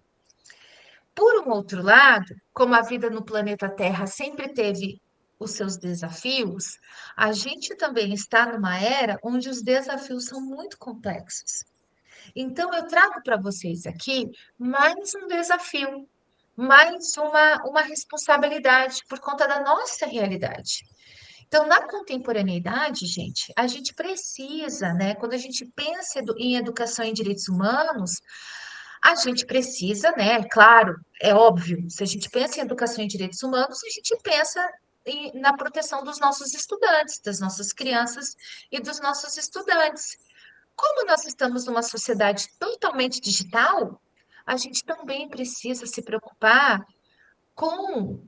Por um outro lado, como a vida no planeta Terra sempre teve os seus desafios, a gente também está numa era onde os desafios são muito complexos. Então, eu trago para vocês aqui mais um desafio, mais uma responsabilidade por conta da nossa realidade. Então, na contemporaneidade, gente, a gente precisa, né? Quando a gente pensa em educação em direitos humanos, a gente precisa, né? Claro, é óbvio, se a gente pensa em educação em direitos humanos, a gente pensa na proteção dos nossos estudantes, das nossas crianças e dos nossos estudantes. Como nós estamos numa sociedade totalmente digital, a gente também precisa se preocupar com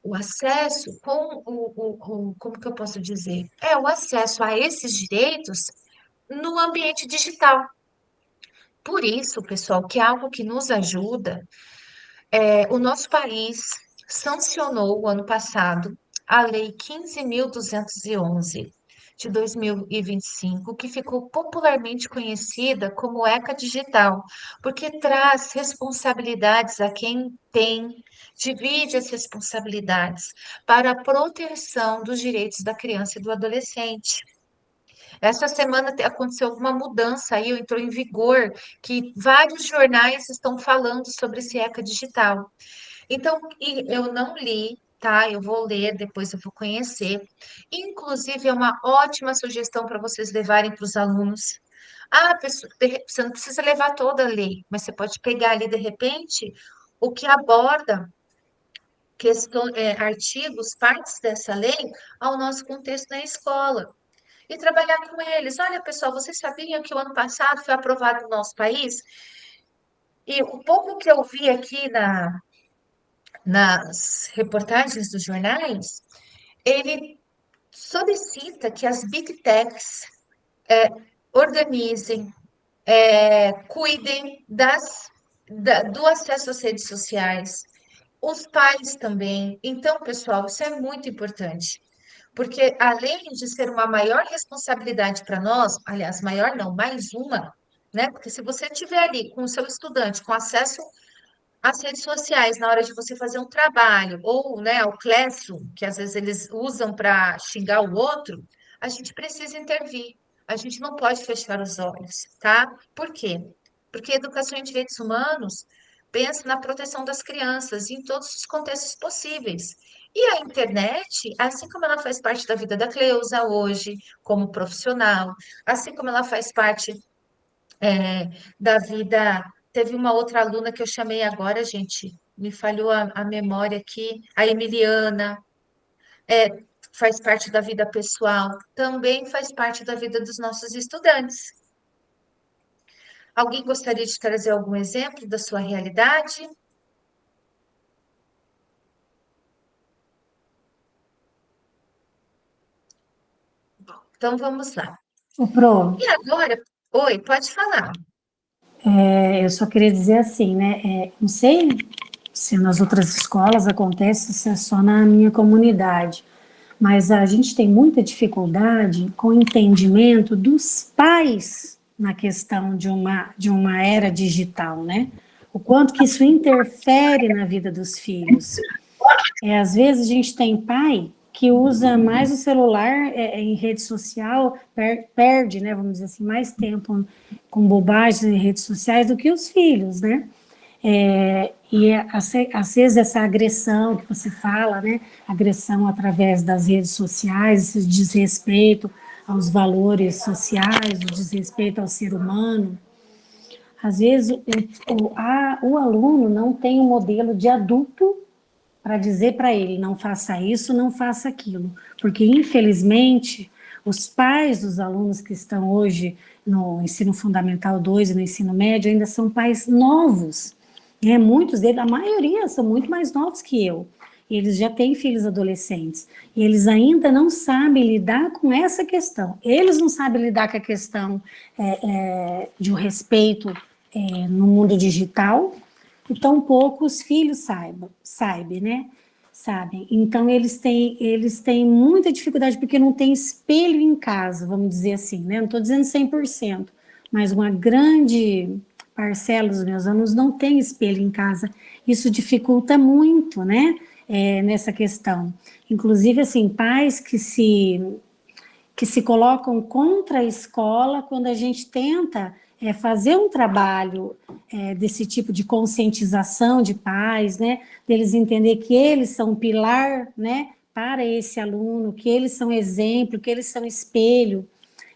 o acesso, com como que eu posso dizer? O acesso a esses direitos no ambiente digital. Por isso, pessoal, que é algo que nos ajuda, o nosso país sancionou o ano passado a Lei 15.211 de 2025, que ficou popularmente conhecida como ECA Digital, porque traz responsabilidades a quem tem, divide as responsabilidades para a proteção dos direitos da criança e do adolescente. Essa semana aconteceu alguma mudança aí, entrou em vigor, que vários jornais estão falando sobre esse ECA Digital. Então, eu não li, tá? Eu vou ler, depois eu vou conhecer. Inclusive, é uma ótima sugestão para vocês levarem para os alunos. Você não precisa levar toda a lei, mas você pode pegar ali, de repente, o que aborda artigos, partes dessa lei, ao nosso contexto na escola. E trabalhar com eles. Olha, pessoal, vocês sabiam que o ano passado foi aprovado no nosso país? E o pouco que eu vi aqui nas reportagens dos jornais, ele solicita que as Big Techs organizem, cuidem do acesso às redes sociais, os pais também. Então, pessoal, isso é muito importante, porque além de ser uma maior responsabilidade para nós, aliás, maior não, mais uma, né? Porque se você tiver ali com o seu estudante com acesso as redes sociais na hora de você fazer um trabalho, ou, né, o Classroom, que às vezes eles usam para xingar o outro, a gente precisa intervir. A gente não pode fechar os olhos, tá? Por quê? Porque a educação em direitos humanos pensa na proteção das crianças em todos os contextos possíveis. E a internet, assim como ela faz parte da vida da Cleusa hoje, como profissional, assim como ela faz parte da vida. Teve uma outra aluna que eu chamei agora, gente, me falhou a memória aqui, a Emiliana, faz parte da vida pessoal, também faz parte da vida dos nossos estudantes. Alguém gostaria de trazer algum exemplo da sua realidade? Bom, então vamos lá. Pro, E agora, oi, pode falar. eu só queria dizer assim, né? Não sei se nas outras escolas acontece, se é só na minha comunidade, mas a gente tem muita dificuldade com o entendimento dos pais na questão de uma era digital, né? O quanto que isso interfere na vida dos filhos. Às vezes a gente tem pai que usa mais o celular em rede social, perde, né, vamos dizer assim, mais tempo com bobagens em redes sociais do que os filhos, né? Às vezes essa agressão que você fala, né, agressão através das redes sociais, esse desrespeito aos valores sociais, o desrespeito ao ser humano, às vezes o aluno não tem um modelo de adulto para dizer para ele, não faça isso, não faça aquilo, porque infelizmente os pais dos alunos que estão hoje no ensino fundamental 2 e no ensino médio ainda são pais novos, né? Muitos deles, a maioria, são muito mais novos que eu. Eles já têm filhos adolescentes. E eles ainda não sabem lidar com essa questão. Eles não sabem lidar com a questão de um respeito no mundo digital, e tampouco os filhos sabem, né? Sabem. Então, eles têm muita dificuldade, porque não tem espelho em casa, vamos dizer assim, né? Não estou dizendo 100%, mas uma grande parcela dos meus alunos não tem espelho em casa. Isso dificulta muito, né? Nessa questão. Inclusive, assim, pais que se colocam contra a escola quando a gente tenta fazer um trabalho desse tipo de conscientização de pais, né? Deles entender que eles são um pilar, né? para esse aluno, que eles são exemplo, que eles são espelho.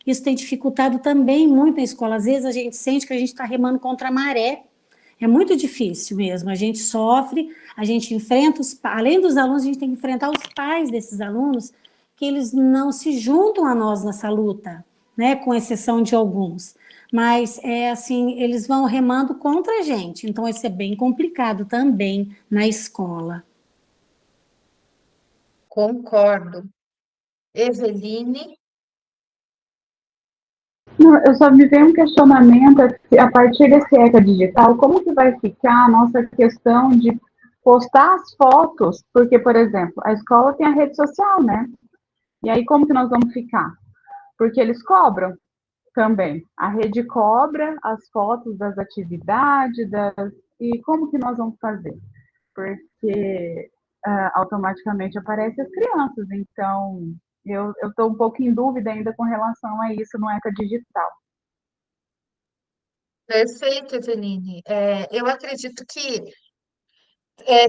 Isso tem dificultado também muito na escola. Às vezes a gente sente que a gente está remando contra a maré. É muito difícil mesmo. A gente sofre, a gente enfrenta além dos alunos, a gente tem que enfrentar os pais desses alunos, que eles não se juntam a nós nessa luta, né? Com exceção de alguns. Mas é assim, eles vão remando contra a gente. Então, isso é bem complicado também na escola. Concordo. Eveline? Não, eu só me veio um questionamento a partir desse ECA digital, como que vai ficar a nossa questão de postar as fotos? Porque, por exemplo, a escola tem a rede social, né? E aí como que nós vamos ficar? Porque eles cobram também. A rede cobra as fotos das atividades, e como que nós vamos fazer? Porque automaticamente aparecem as crianças, então eu estou um pouco em dúvida ainda com relação a isso no ECA digital. Perfeito, Eveline. Eu acredito que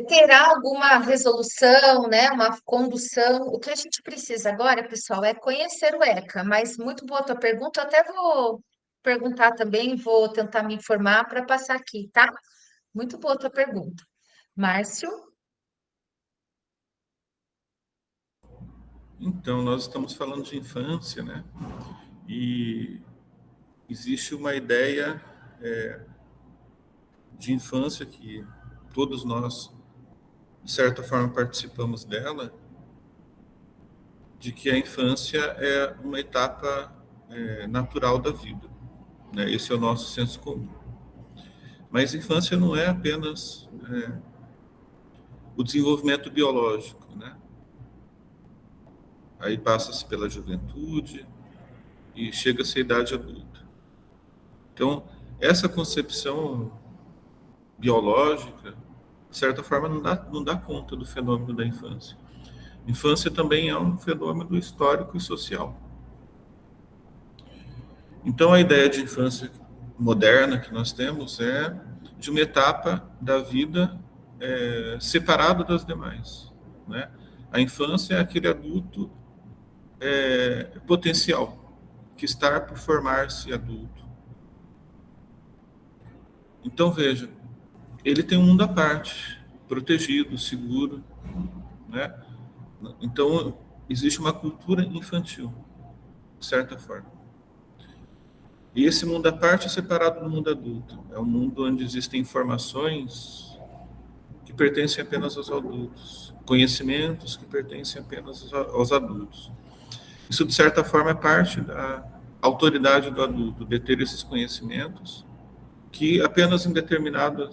terá alguma resolução, né, uma condução. O que a gente precisa agora, pessoal, é conhecer o ECA, mas muito boa a tua pergunta. Eu até vou perguntar também, vou tentar me informar para passar aqui, tá? Muito boa a tua pergunta. Márcio? Então, nós estamos falando de infância, né? E existe uma ideia de infância que todos nós, de certa forma, participamos dela, de que a infância é uma etapa natural da vida, né? Esse é o nosso senso comum. Mas a infância não é apenas o desenvolvimento biológico, né? Aí passa-se pela juventude e chega-se à idade adulta. Então, essa concepção biológica, de certa forma, não dá conta do fenômeno da infância. Infância também é um fenômeno histórico e social. Então, a ideia de infância moderna que nós temos é de uma etapa da vida separada das demais, né? A infância é aquele adulto potencial, que está por formar-se adulto. Então, veja, ele tem um mundo à parte, protegido, seguro, né? Então, existe uma cultura infantil, de certa forma. E esse mundo à parte é separado do mundo adulto. É um mundo onde existem informações que pertencem apenas aos adultos, conhecimentos que pertencem apenas aos adultos. Isso, de certa forma, é parte da autoridade do adulto, deter esses conhecimentos que apenas em determinado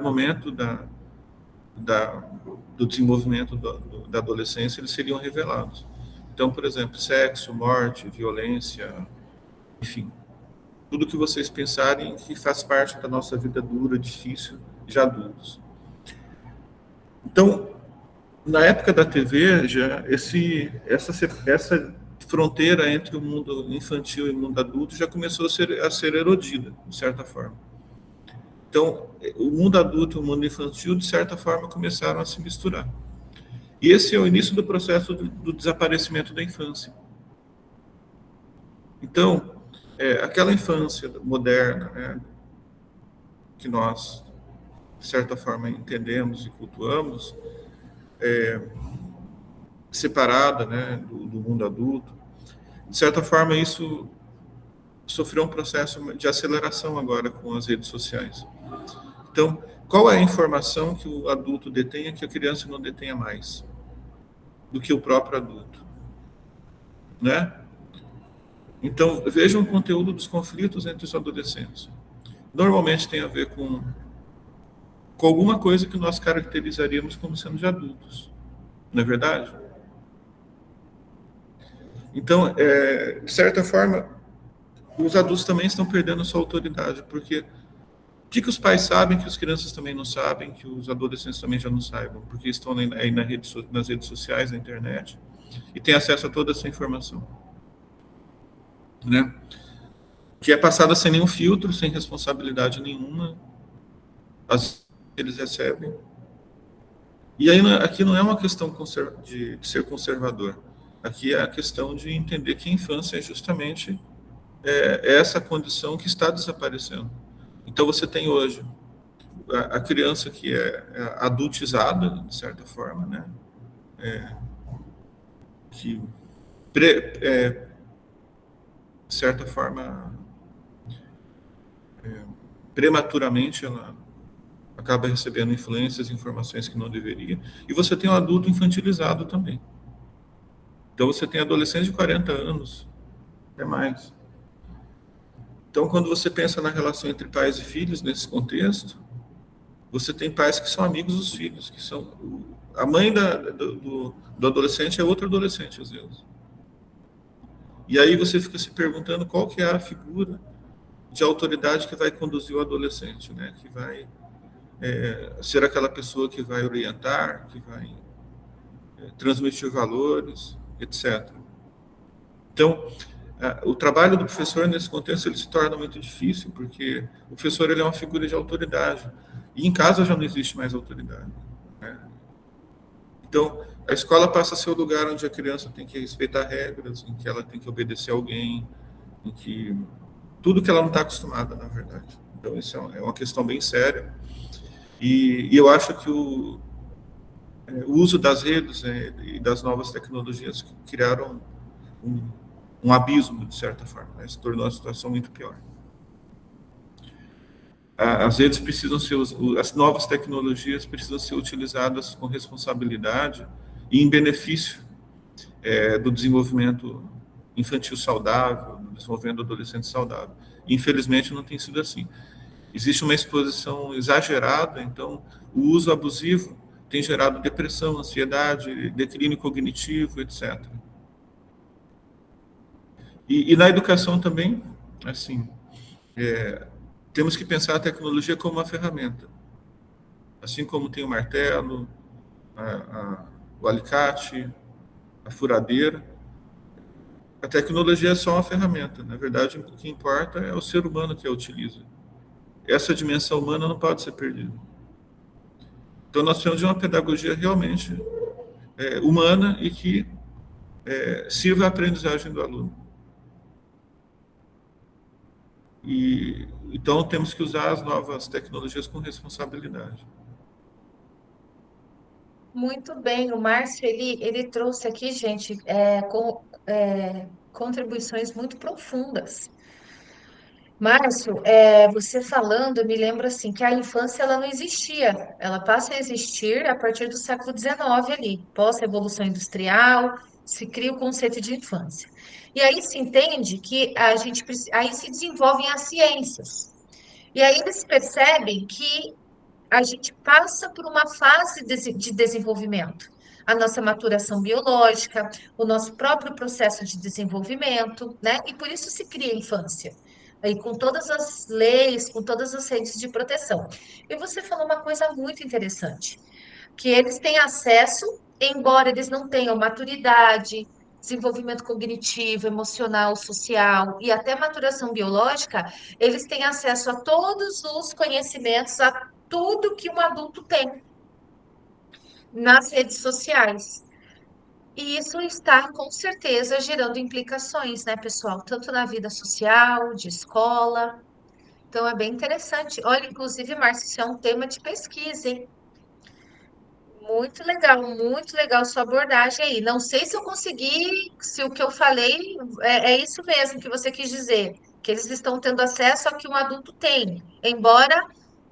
momento do desenvolvimento da adolescência eles seriam revelados. Então, por exemplo, sexo, morte, violência, enfim, tudo que vocês pensarem que faz parte da nossa vida dura, difícil, de adultos. Então, na época da TV, já essa fronteira entre o mundo infantil e o mundo adulto já começou a ser erodida, de certa forma. Então, o mundo adulto e o mundo infantil, de certa forma, começaram a se misturar. E esse é o início do processo do desaparecimento da infância. Então, aquela infância moderna, né, que nós, de certa forma, entendemos e cultuamos, separada, né, do mundo adulto, de certa forma, isso sofreu um processo de aceleração agora com as redes sociais. Então, qual é a informação que o adulto detenha que a criança não detenha mais do que o próprio adulto, né? Então, vejam o conteúdo dos conflitos entre os adolescentes. Normalmente tem a ver com alguma coisa que nós caracterizaríamos como sendo de adultos, não é verdade? Então, de certa forma, os adultos também estão perdendo a sua autoridade, porque o que os pais sabem que as crianças também não sabem, que os adolescentes também já não saibam, porque estão aí nas redes sociais, na internet, e têm acesso a toda essa informação, né? Que é passada sem nenhum filtro, sem responsabilidade nenhuma, eles recebem, E aí aqui não é uma questão de ser conservador. Aqui é a questão de entender que a infância é justamente essa condição que está desaparecendo. Então você tem hoje a criança que é adultizada, de certa forma, né? Que, de certa forma, prematuramente ela acaba recebendo influências, informações que não deveria. E você tem um adulto infantilizado também. Então você tem adolescentes de 40 anos, até mais. Então, quando você pensa na relação entre pais e filhos nesse contexto, você tem pais que são amigos dos filhos, que são... A mãe do adolescente é outro adolescente, às vezes. E aí você fica se perguntando qual que é a figura de autoridade que vai conduzir o adolescente, né? Que vai ser aquela pessoa que vai orientar, que vai transmitir valores, etc. Então, o trabalho do professor nesse contexto ele se torna muito difícil, porque o professor ele é uma figura de autoridade. E em casa já não existe mais autoridade, né? Então, a escola passa a ser o lugar onde a criança tem que respeitar regras, em que ela tem que obedecer alguém, em que tudo que ela não está acostumada, na verdade. Então, isso é uma questão bem séria. E eu acho que o uso das redes e das novas tecnologias criaram um abismo, de certa forma, né? Se tornou uma situação muito pior. As redes precisam ser, as novas tecnologias precisam ser utilizadas com responsabilidade e em benefício do desenvolvimento infantil saudável, do desenvolvimento do adolescente saudável. Infelizmente, não tem sido assim. Existe uma exposição exagerada, então o uso abusivo tem gerado depressão, ansiedade, declínio cognitivo, etc. E na educação também, assim, temos que pensar a tecnologia como uma ferramenta. Assim como tem o martelo, o alicate, a furadeira, a tecnologia é só uma ferramenta. Na verdade, o que importa é o ser humano que a utiliza. Essa dimensão humana não pode ser perdida. Então, nós precisamos de uma pedagogia realmente humana e que sirva à aprendizagem do aluno. Então, temos que usar as novas tecnologias com responsabilidade. Muito bem, o Márcio, ele trouxe aqui, gente, contribuições muito profundas. Márcio, você falando, me lembra assim, que a infância ela não existia, ela passa a existir a partir do século XIX ali, pós-revolução industrial, se cria o conceito de infância. E aí se entende que aí se desenvolvem as ciências. E aí eles percebem que a gente passa por uma fase de desenvolvimento. A nossa maturação biológica, o nosso próprio processo de desenvolvimento, né? E por isso se cria a infância. Aí, com todas as leis, com todas as redes de proteção. E você falou uma coisa muito interessante, que eles têm acesso, embora eles não tenham maturidade, desenvolvimento cognitivo, emocional, social e até maturação biológica, eles têm acesso a todos os conhecimentos, a tudo que um adulto tem nas redes sociais. E isso está, com certeza, gerando implicações, né, pessoal? Tanto na vida social, de escola. Então, é bem interessante. Olha, inclusive, Márcio, isso é um tema de pesquisa, hein? Muito legal sua abordagem aí. Não sei se eu consegui, se o que eu falei é isso mesmo que você quis dizer, que eles estão tendo acesso ao que um adulto tem, embora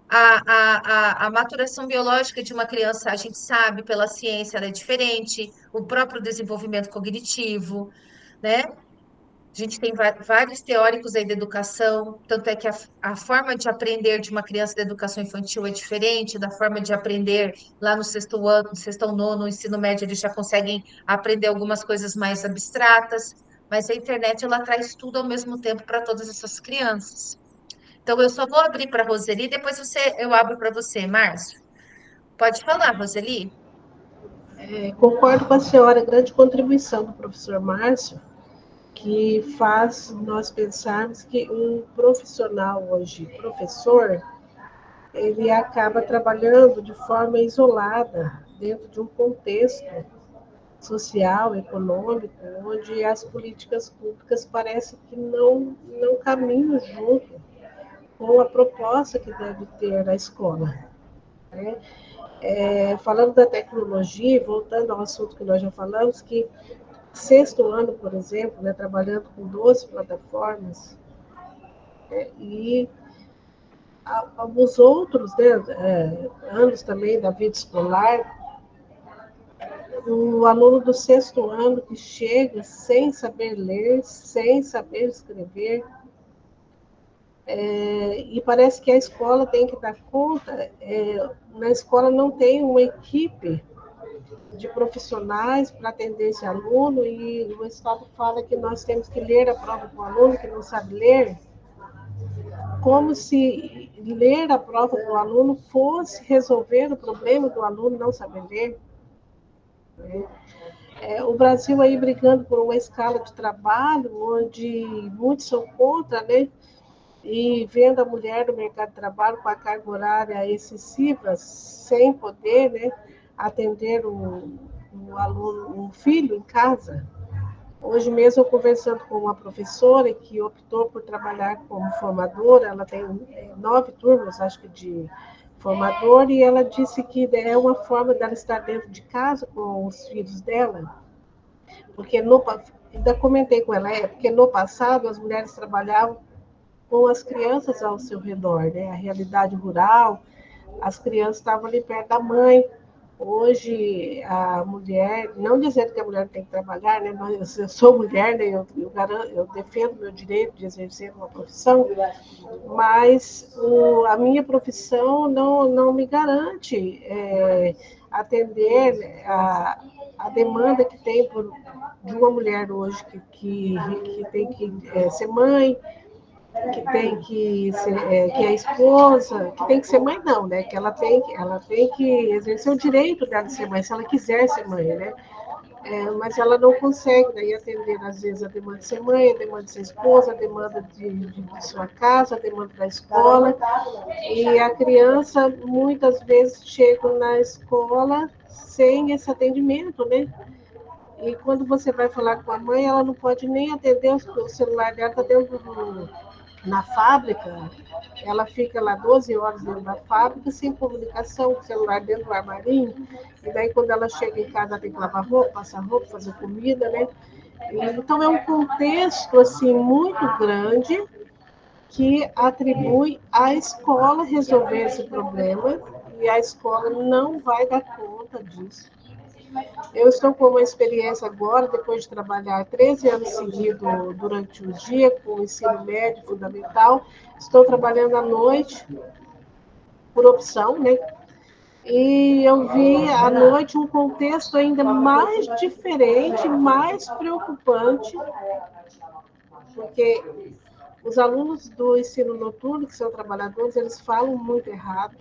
a maturação biológica de uma criança, a gente sabe pela ciência, ela é diferente, o próprio desenvolvimento cognitivo, né? A gente tem vários teóricos aí da educação, tanto é que a forma de aprender de uma criança da educação infantil é diferente da forma de aprender lá no sexto ano, no sexto ao nono, no ensino médio, eles já conseguem aprender algumas coisas mais abstratas, mas a internet, ela traz tudo ao mesmo tempo para todas essas crianças. Então, eu só vou abrir para a Roseli, depois eu abro para você, Márcio. Pode falar, Roseli. Concordo com a senhora, a grande contribuição do professor Márcio, que faz nós pensarmos que um profissional hoje, professor, ele acaba trabalhando de forma isolada dentro de um contexto social, econômico, onde as políticas públicas parecem que não caminham junto com a proposta que deve ter a escola, né? Falando da tecnologia, voltando ao assunto que nós já falamos, que sexto ano, por exemplo, né, trabalhando com 12 plataformas, e alguns outros, né, anos também da vida escolar, o aluno do sexto ano que chega sem saber ler, sem saber escrever, e parece que a escola tem que dar conta, na escola não tem uma equipe de profissionais para atender esse aluno, e o Estado fala que nós temos que ler a prova para o aluno que não sabe ler, como se ler a prova para o aluno fosse resolver o problema do aluno não saber ler. O Brasil aí brigando por uma escala de trabalho onde muitos são contra, né? E vendo a mulher no mercado de trabalho com a carga horária excessiva, sem poder, né, atender o aluno, o filho em casa. Hoje mesmo eu conversando com uma professora que optou por trabalhar como formadora, ela tem 9 turmas, acho que, de formador, e ela disse que é uma forma dela estar dentro de casa com os filhos dela, porque ainda comentei com ela, porque no passado as mulheres trabalhavam com as crianças ao seu redor, né? A realidade rural, as crianças estavam ali perto da mãe. Hoje, a mulher, não dizendo que a mulher tem que trabalhar, né? Mas eu sou mulher, né? Eu defendo meu direito de exercer uma profissão, mas a minha profissão não me garante atender a demanda que tem de uma mulher hoje que tem que ser mãe, que tem que ser, que é esposa, que tem que ser mãe não, né? Que ela tem que exercer o direito dela de ser mãe, se ela quiser ser mãe, né? Mas ela não consegue daí atender, às vezes, a demanda de ser mãe, a demanda de ser esposa, a demanda de sua casa, a demanda da escola. E a criança, muitas vezes, chega na escola sem esse atendimento, né? E quando você vai falar com a mãe, ela não pode nem atender, o celular dela está dentro na fábrica, ela fica lá 12 horas dentro da fábrica, sem comunicação, com o celular dentro do armarinho, e daí quando ela chega em casa, ela tem que lavar roupa, passar roupa, fazer comida, né? Então é um contexto, assim, muito grande, que atribui à escola resolver esse problema, e a escola não vai dar conta disso. Eu estou com uma experiência agora, depois de trabalhar 13 anos seguidos durante o dia, com o ensino médio fundamental, estou trabalhando à noite, por opção, né? E eu vi à noite um contexto ainda mais diferente, mais preocupante, porque os alunos do ensino noturno, que são trabalhadores, eles falam muito errado,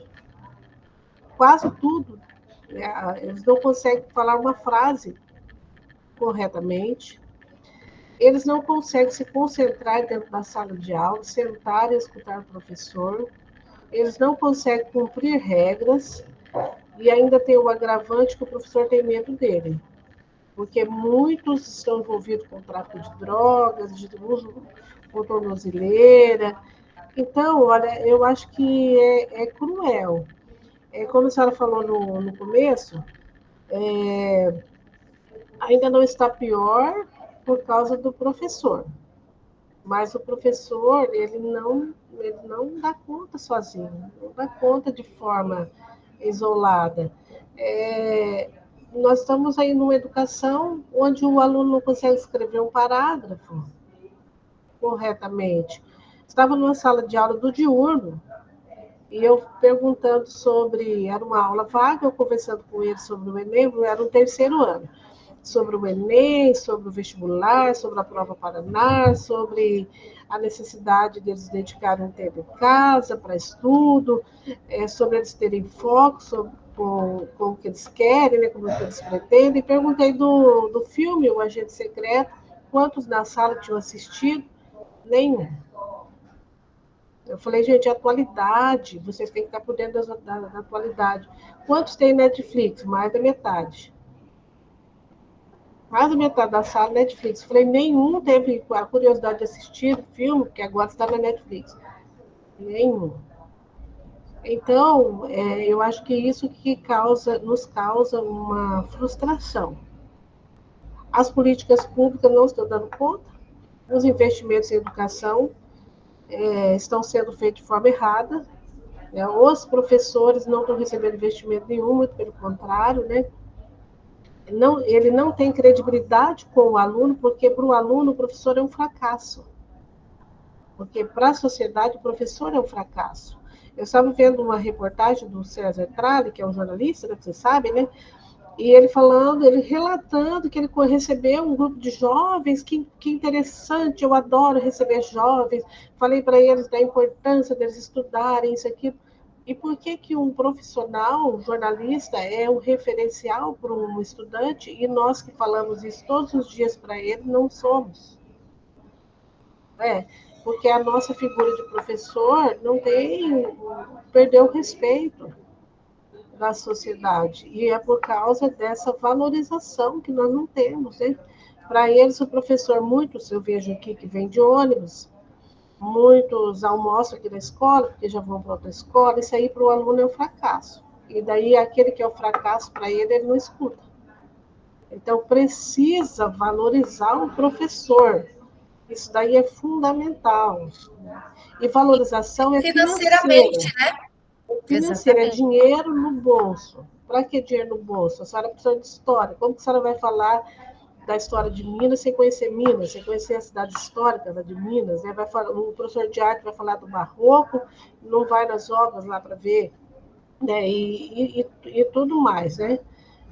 quase tudo. Eles não conseguem falar uma frase corretamente, eles não conseguem se concentrar dentro da sala de aula, sentar e escutar o professor, eles não conseguem cumprir regras, e ainda tem o agravante que o professor tem medo dele, porque muitos estão envolvidos com tráfico de drogas, de uso com tornozeleira. Então, olha, eu acho que é cruel. Como a senhora falou no começo, ainda não está pior por causa do professor. Mas o professor, ele não dá conta sozinho, não dá conta de forma isolada. Nós estamos aí numa educação onde o aluno não consegue escrever um parágrafo corretamente. Estava numa sala de aula do diurno, e eu perguntando era uma aula vaga, eu conversando com ele sobre o Enem, era um terceiro ano, sobre o Enem, sobre o vestibular, sobre a prova Paraná, sobre a necessidade deles dedicarem um tempo em casa para estudo, sobre eles terem foco com o que eles querem, né, como que eles pretendem. E perguntei do filme O Agente Secreto, quantos na sala tinham assistido? Nenhum. Eu falei, gente, atualidade, vocês têm que estar por dentro da atualidade. Quantos tem Netflix? Mais da metade. Mais da metade da sala Netflix. Eu falei, nenhum teve a curiosidade de assistir o filme, que agora está na Netflix. Nenhum. Então, eu acho que isso que nos causa uma frustração. As políticas públicas não estão dando conta, os investimentos em educação estão sendo feitos de forma errada, né? Os professores não estão recebendo investimento nenhum, muito pelo contrário, né? Ele não tem credibilidade com o aluno, porque para o aluno o professor é um fracasso. Porque para a sociedade o professor é um fracasso. Eu estava vendo uma reportagem do César Tralli, que é um jornalista, né, que vocês sabem, né? E ele relatando que ele recebeu um grupo de jovens, que interessante, eu adoro receber jovens, falei para eles da importância deles estudarem isso aqui. E por que um profissional, um jornalista, é um referencial para um estudante e nós que falamos isso todos os dias para ele não somos? Porque a nossa figura de professor perdeu o respeito da sociedade, e é por causa dessa valorização que nós não temos, né? Para eles, o professor, muitos eu vejo aqui que vem de ônibus, muitos almoçam aqui na escola, porque já vão para outra escola, isso aí para o aluno é um fracasso, e daí aquele que é o fracasso para ele não escuta. Então, precisa valorizar o professor, isso daí é fundamental, né? E valorização é financeiramente, né? Financeiro, é dinheiro no bolso. Para que dinheiro no bolso? A senhora precisa de história. Como que a senhora vai falar da história de Minas sem conhecer Minas, sem conhecer a cidade histórica de Minas? Né? O professor de arte vai falar do Barroco, não vai nas obras lá para ver, né? E tudo mais, né?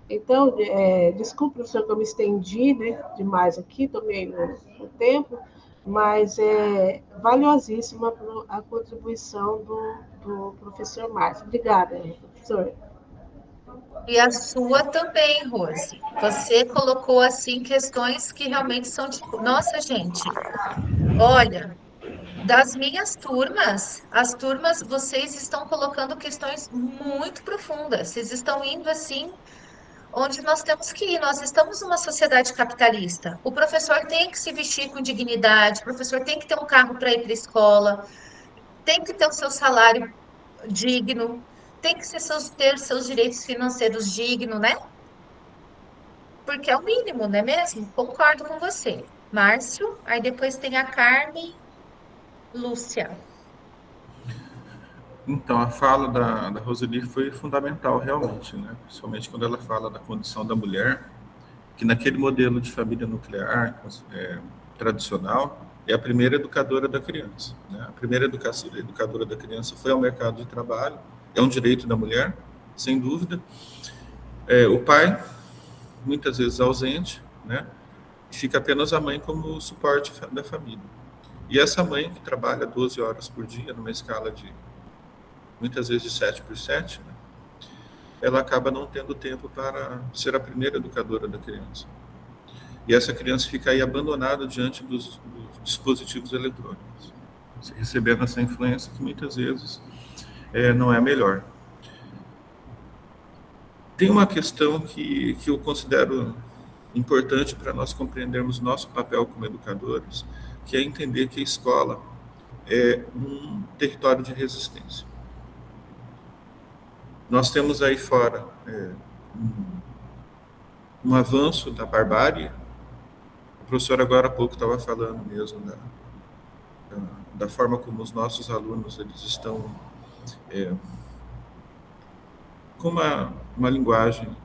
Então, desculpe, professor, que eu me estendi, né, demais aqui, tomei o tempo, mas é valiosíssima a contribuição do professor Márcio. Obrigada, professor. E a sua também, Rose. Você colocou, assim, questões que realmente são tipo, nossa, gente, olha, das minhas turmas, as turmas, vocês estão colocando questões muito profundas, vocês estão indo, assim, onde nós temos que ir. Nós estamos numa sociedade capitalista. O professor tem que se vestir com dignidade, o professor tem que ter um carro para ir para a escola, tem que ter o seu salário digno, tem que ter seus direitos financeiros dignos, né? Porque é o mínimo, não é mesmo? Concordo com você. Márcio, aí depois tem a Carmen, Lúcia. Então, a fala da Roseli foi fundamental, realmente, né? Principalmente quando ela fala da condição da mulher, que naquele modelo de família nuclear tradicional, é a primeira educadora da criança, né? A primeira educadora da criança foi ao mercado de trabalho, é um direito da mulher, sem dúvida. O pai, muitas vezes ausente, né? E fica apenas a mãe como suporte da família. E essa mãe que trabalha 12 horas por dia, numa escala de muitas vezes de 7 por 7, né? Ela acaba não tendo tempo para ser a primeira educadora da criança. E essa criança fica aí abandonada diante dos dispositivos eletrônicos, recebendo essa influência que muitas vezes não é a melhor. Tem uma questão que eu considero importante para nós compreendermos nosso papel como educadores, que é entender que a escola é um território de resistência. Nós temos aí fora um avanço da barbárie. O professor agora há pouco estava falando mesmo da forma como os nossos alunos eles estão com uma linguagem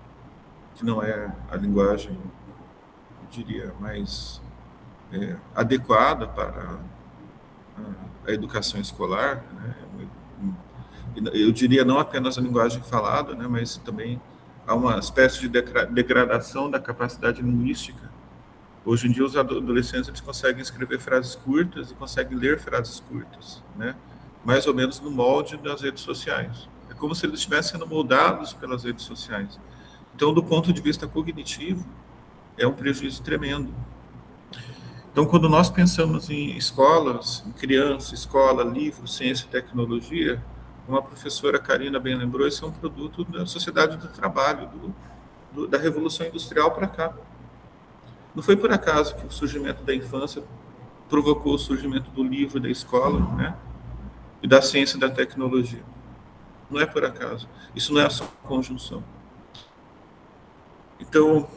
que não é a linguagem, eu diria, mais adequada para a educação escolar, né? Eu diria não apenas a linguagem falada, né, mas também há uma espécie de degradação da capacidade linguística. Hoje em dia, os adolescentes eles conseguem escrever frases curtas e conseguem ler frases curtas, né, mais ou menos no molde das redes sociais. É como se eles estivessem sendo moldados pelas redes sociais. Então, do ponto de vista cognitivo, é um prejuízo tremendo. Então, quando nós pensamos em escolas, em criança, escola, livro, ciência e tecnologia, como a professora Karina bem lembrou, esse é um produto da sociedade do trabalho, da Revolução Industrial para cá. Não foi por acaso que o surgimento da infância provocou o surgimento do livro, da escola, né? E da ciência e da tecnologia. Não é por acaso. Isso não é só conjunção. Então,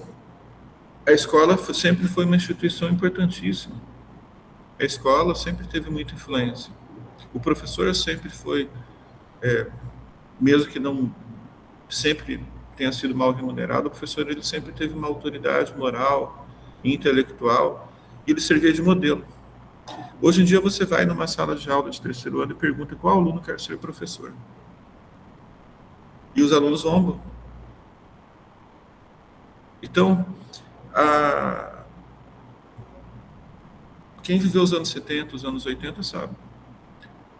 a escola sempre foi uma instituição importantíssima. A escola sempre teve muita influência. O professor sempre foi, mesmo que não sempre tenha sido mal remunerado, o professor ele sempre teve uma autoridade moral e intelectual, e ele servia de modelo. Hoje em dia você vai numa sala de aula de terceiro ano e pergunta qual aluno quer ser professor. E os alunos zombam. Então, quem viveu os anos 70, os anos 80 sabe.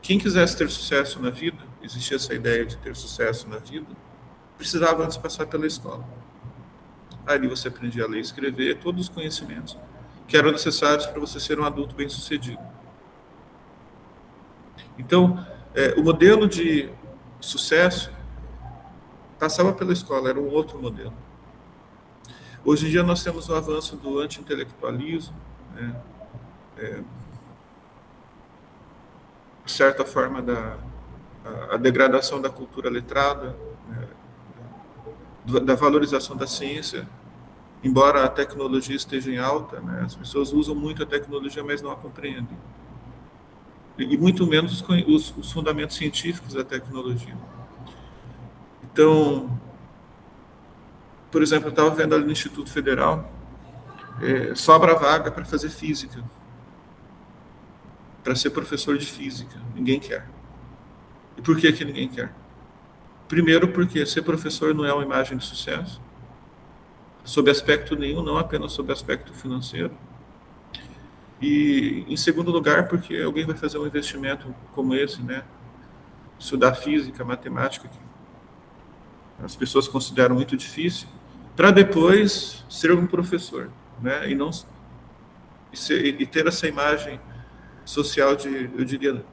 Quem quisesse ter sucesso na vida, existia essa ideia de ter sucesso na vida, precisava antes passar pela escola. Ali você aprendia a ler e escrever, todos os conhecimentos que eram necessários para você ser um adulto bem-sucedido. Então, o modelo de sucesso passava pela escola, era um outro modelo. Hoje em dia nós temos o avanço do anti-intelectualismo, né? De certa forma, a degradação da cultura letrada, né? Da valorização da ciência, embora a tecnologia esteja em alta, né? As pessoas usam muito a tecnologia, mas não a compreendem. E muito menos os fundamentos científicos da tecnologia. Então, por exemplo, eu estava vendo ali no Instituto Federal, sobra vaga para fazer física, para ser professor de física. Ninguém quer. E por que ninguém quer? Primeiro, porque ser professor não é uma imagem de sucesso, sob aspecto nenhum, não apenas sob aspecto financeiro. E, em segundo lugar, porque alguém vai fazer um investimento como esse, né? Estudar física, matemática, que as pessoas consideram muito difícil, para depois ser um professor, né? E ter essa imagem social de, eu diria,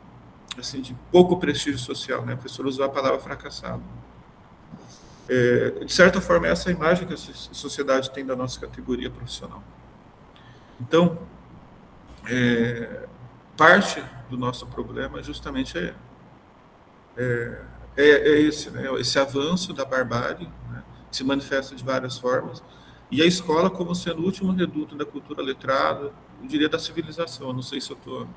assim, de pouco prestígio social, né? A professora usou a palavra fracassado. De certa forma, é essa imagem que a sociedade tem da nossa categoria profissional. Então, parte do nosso problema justamente esse, né? Esse avanço da barbárie, né? Que se manifesta de várias formas, e a escola como sendo o último reduto da cultura letrada, eu diria da civilização. Eu não sei se eu estou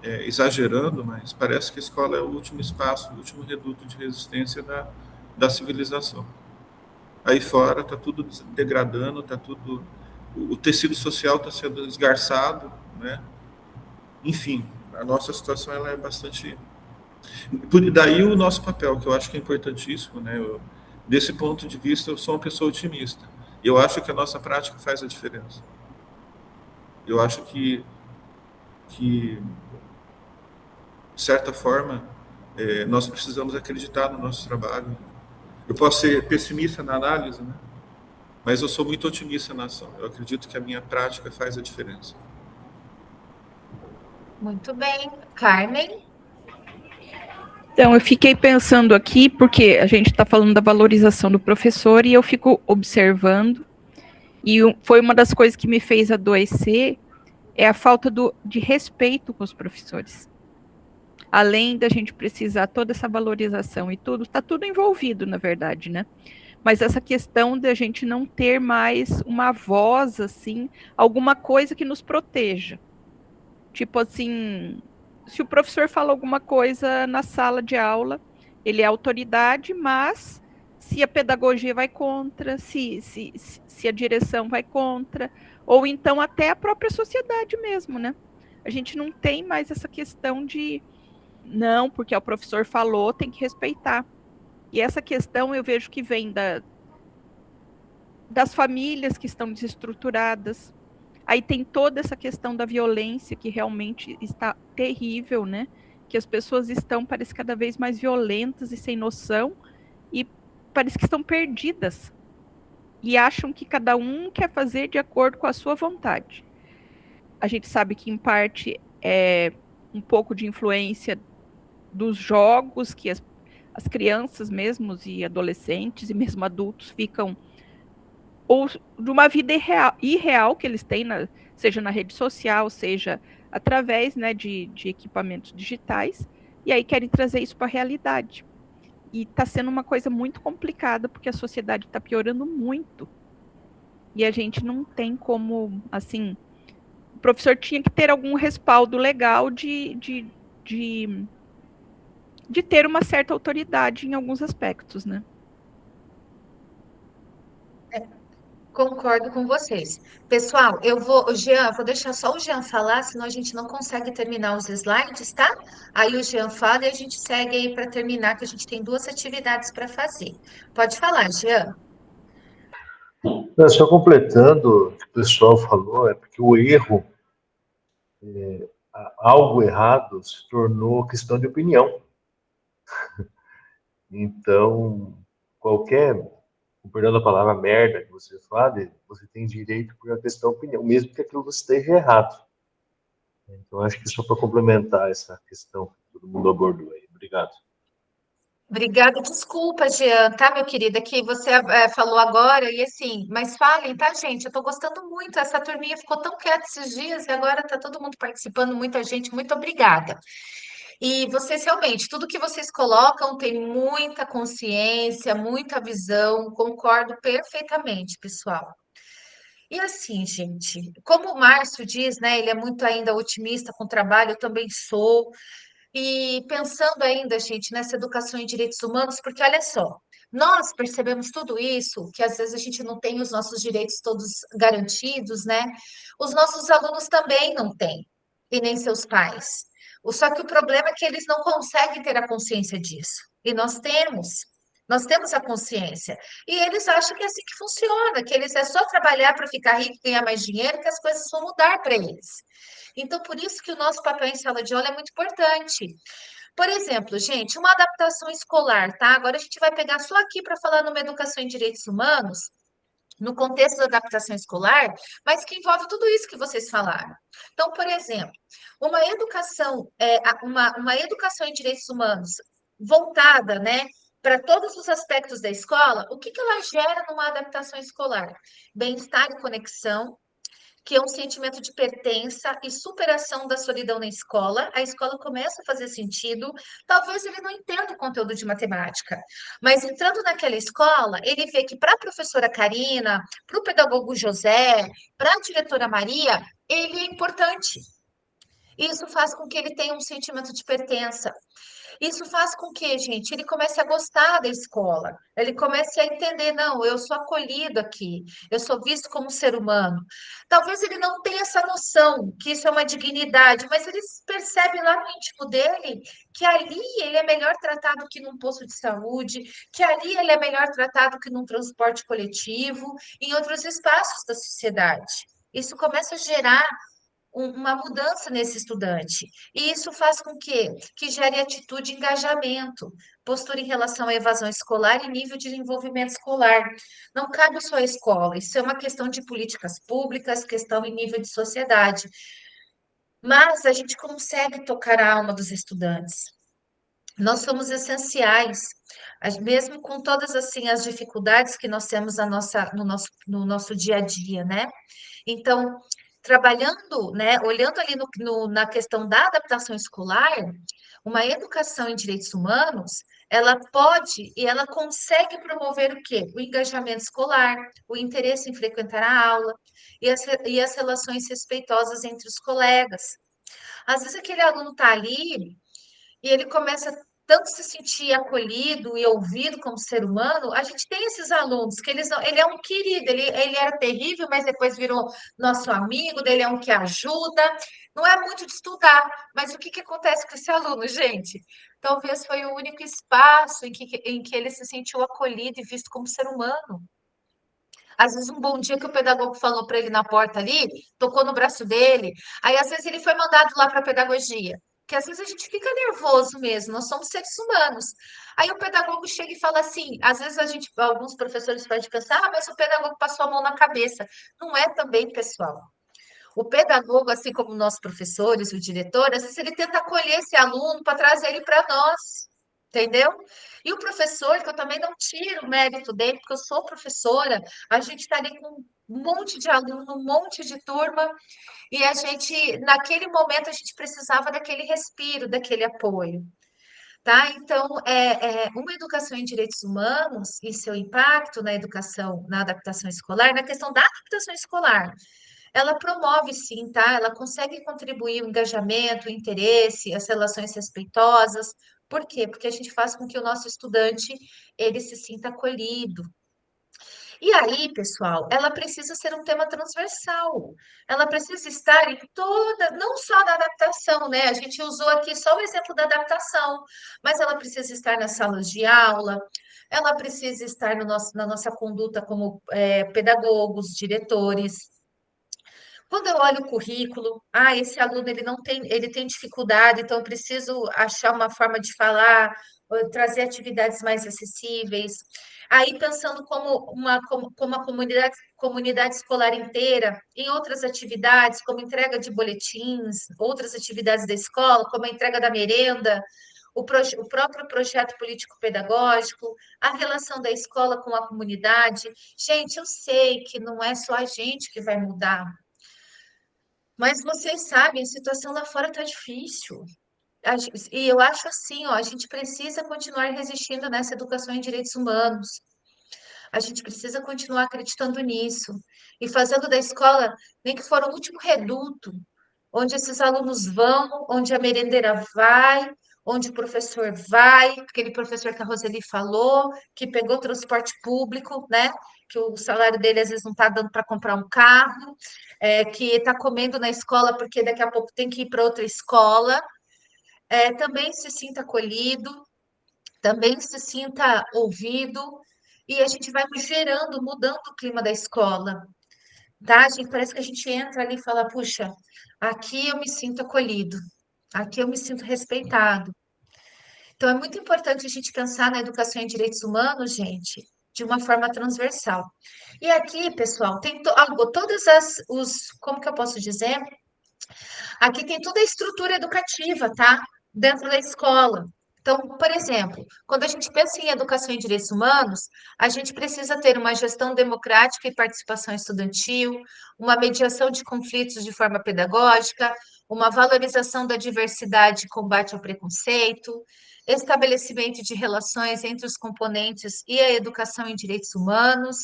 exagerando, mas parece que a escola é o último espaço, o último reduto de resistência da civilização. Aí fora está tudo degradando, está tudo, o tecido social está sendo esgarçado, né? Enfim, a nossa situação ela é bastante. Daí o nosso papel, que eu acho que é importantíssimo, né? Desse ponto de vista, eu sou uma pessoa otimista. Eu acho que a nossa prática faz a diferença. Eu acho que de certa forma, nós precisamos acreditar no nosso trabalho. Eu posso ser pessimista na análise, né? Mas eu sou muito otimista na ação. Eu acredito que a minha prática faz a diferença. Muito bem. Carmen? Então, eu fiquei pensando aqui, porque a gente está falando da valorização do professor, e eu fico observando, e foi uma das coisas que me fez adoecer, é a falta de respeito com os professores. Além da gente precisar toda essa valorização e tudo, está tudo envolvido, na verdade, né? Mas essa questão de a gente não ter mais uma voz, assim, alguma coisa que nos proteja. Tipo assim, se o professor fala alguma coisa na sala de aula, ele é autoridade, mas se a pedagogia vai contra, se a direção vai contra, ou então até a própria sociedade mesmo, né? A gente não tem mais essa questão de não, porque o professor falou, tem que respeitar. E essa questão eu vejo que vem das famílias que estão desestruturadas. Aí tem toda essa questão da violência, que realmente está terrível, né? Que as pessoas estão, parece, cada vez mais violentas e sem noção, e parece que estão perdidas. E acham que cada um quer fazer de acordo com a sua vontade. a gente sabe que, em parte, é um pouco de influência dos jogos que as crianças mesmo e adolescentes e mesmo adultos ficam, ou de uma vida irreal que eles têm, seja na rede social, seja através, né, de equipamentos digitais, e aí querem trazer isso para a realidade. E está sendo uma coisa muito complicada, porque a sociedade está piorando muito. E a gente não tem como, assim, o professor tinha que ter algum respaldo legal de ter uma certa autoridade em alguns aspectos, né? Concordo com vocês. Pessoal, Jean, vou deixar só o Jean falar, senão a gente não consegue terminar os slides, tá? Aí o Jean fala e a gente segue aí para terminar, que a gente tem 2 atividades para fazer. Pode falar, Jean. Não, só completando o que o pessoal falou, é porque o erro, algo errado, se tornou questão de opinião. Então, qualquer, com perdão da palavra merda que você fale, você tem direito por uma questão de opinião, mesmo que aquilo esteja errado. Então, acho que só para complementar essa questão que todo mundo abordou aí. Obrigado. Obrigada, desculpa, Jean, tá, meu querido, que você falou agora, e assim, mas falem, tá, gente? Eu tô gostando muito, essa turminha ficou tão quieta esses dias, e agora tá todo mundo participando, muita gente, muito obrigada. E vocês realmente, tudo que vocês colocam tem muita consciência, muita visão, concordo perfeitamente, pessoal. E assim, gente, como o Márcio diz, né, ele é muito ainda otimista com o trabalho, eu também sou. E pensando ainda, gente, nessa educação em direitos humanos, porque olha só, nós percebemos tudo isso, que às vezes a gente não tem os nossos direitos todos garantidos, né? Os nossos alunos também não têm, e nem seus pais. Só que o problema é que eles não conseguem ter a consciência disso. E nós temos. Nós temos a consciência. E eles acham que é assim que funciona, que eles é só trabalhar para ficar rico e ganhar mais dinheiro, que as coisas vão mudar para eles. Então, por isso que o nosso papel em sala de aula é muito importante. Por exemplo, gente, uma adaptação escolar, tá? Agora a gente vai pegar só aqui para falar numa educação em direitos humanos, no contexto da adaptação escolar, mas que envolve tudo isso que vocês falaram. Então, por exemplo, uma educação em direitos humanos voltada, né, para todos os aspectos da escola, o que ela gera numa adaptação escolar? Bem-estar e conexão, que é um sentimento de pertença e superação da solidão na escola. A escola começa a fazer sentido. Talvez ele não entenda o conteúdo de matemática, mas entrando naquela escola, ele vê que para a professora Karina, para o pedagogo José, para a diretora Maria, ele é importante. Isso faz com que ele tenha um sentimento de pertença. Isso faz com que, gente, ele comece a gostar da escola, ele comece a entender, não, eu sou acolhido aqui, eu sou visto como ser humano. Talvez ele não tenha essa noção que isso é uma dignidade, mas ele percebe lá no íntimo dele que ali ele é melhor tratado que num posto de saúde, que ali ele é melhor tratado que num transporte coletivo, em outros espaços da sociedade. Isso começa a gerar uma mudança nesse estudante. E isso faz com que gere atitude e engajamento, postura em relação à evasão escolar e nível de desenvolvimento escolar. Não cabe só à escola, isso é uma questão de políticas públicas, questão em nível de sociedade. Mas a gente consegue tocar a alma dos estudantes. Nós somos essenciais, mesmo com todas assim as dificuldades que nós temos no nosso dia a dia, né? Então, trabalhando, né, olhando ali na questão da adaptação escolar, uma educação em direitos humanos, ela pode e ela consegue promover o quê? O engajamento escolar, o interesse em frequentar a aula e as relações respeitosas entre os colegas. Às vezes aquele aluno está ali e ele começa tanto se sentir acolhido e ouvido como ser humano, a gente tem esses alunos que ele é um querido, ele era terrível, mas depois virou nosso amigo, ele é um que ajuda, não é muito de estudar, mas o que acontece com esse aluno, gente? Talvez foi o único espaço em que ele se sentiu acolhido e visto como ser humano. Às vezes, um bom dia que o pedagogo falou para ele na porta ali, tocou no braço dele, aí às vezes ele foi mandado lá para a pedagogia. Porque às vezes a gente fica nervoso mesmo, nós somos seres humanos. Aí o pedagogo chega e fala assim, às vezes alguns professores podem pensar, mas o pedagogo passou a mão na cabeça. Não é também, pessoal. O pedagogo, assim como nós professores, o diretor, às vezes ele tenta acolher esse aluno para trazer ele para nós, entendeu? E o professor, que eu também não tiro o mérito dele, porque eu sou professora, a gente está ali com um monte de aluno, um monte de turma, e a gente, naquele momento, a gente precisava daquele respiro, daquele apoio. Tá? Então, uma educação em direitos humanos e seu impacto na educação, na adaptação escolar, na questão da adaptação escolar, ela promove sim, tá? Ela consegue contribuir o engajamento, o interesse, as relações respeitosas. Por quê? Porque a gente faz com que o nosso estudante ele se sinta acolhido. E aí, pessoal, ela precisa ser um tema transversal. Ela precisa estar em toda, não só na adaptação, né? A gente usou aqui só o exemplo da adaptação, mas ela precisa estar nas salas de aula, ela precisa estar no na nossa conduta como pedagogos, diretores. Quando eu olho o currículo, esse aluno ele tem dificuldade, então eu preciso achar uma forma de falar, ou trazer atividades mais acessíveis. Aí pensando como a comunidade escolar inteira, em outras atividades, como entrega de boletins, outras atividades da escola, como a entrega da merenda, o próprio projeto político-pedagógico, a relação da escola com a comunidade. Gente, eu sei que não é só a gente que vai mudar, mas vocês sabem, a situação lá fora está difícil. E eu acho assim, ó, a gente precisa continuar resistindo nessa educação em direitos humanos. A gente precisa continuar acreditando nisso e fazendo da escola, nem que for o último reduto, onde esses alunos vão, onde a merendeira vai, onde o professor vai, aquele professor que a Roseli falou, que pegou transporte público, né? Que o salário dele às vezes não está dando para comprar um carro, que está comendo na escola porque daqui a pouco tem que ir para outra escola, também se sinta acolhido, também se sinta ouvido, e a gente vai gerando, mudando o clima da escola, tá? A gente, parece que a gente entra ali e fala, puxa, aqui eu me sinto acolhido, aqui eu me sinto respeitado. Então, é muito importante a gente pensar na educação em direitos humanos, gente, de uma forma transversal. E aqui, pessoal, tem todas como que eu posso dizer? Aqui tem toda a estrutura educativa, tá? Dentro da escola. Então, por exemplo, quando a gente pensa em educação em direitos humanos, a gente precisa ter uma gestão democrática e participação estudantil, uma mediação de conflitos de forma pedagógica, uma valorização da diversidade e combate ao preconceito, estabelecimento de relações entre os componentes e a educação em direitos humanos,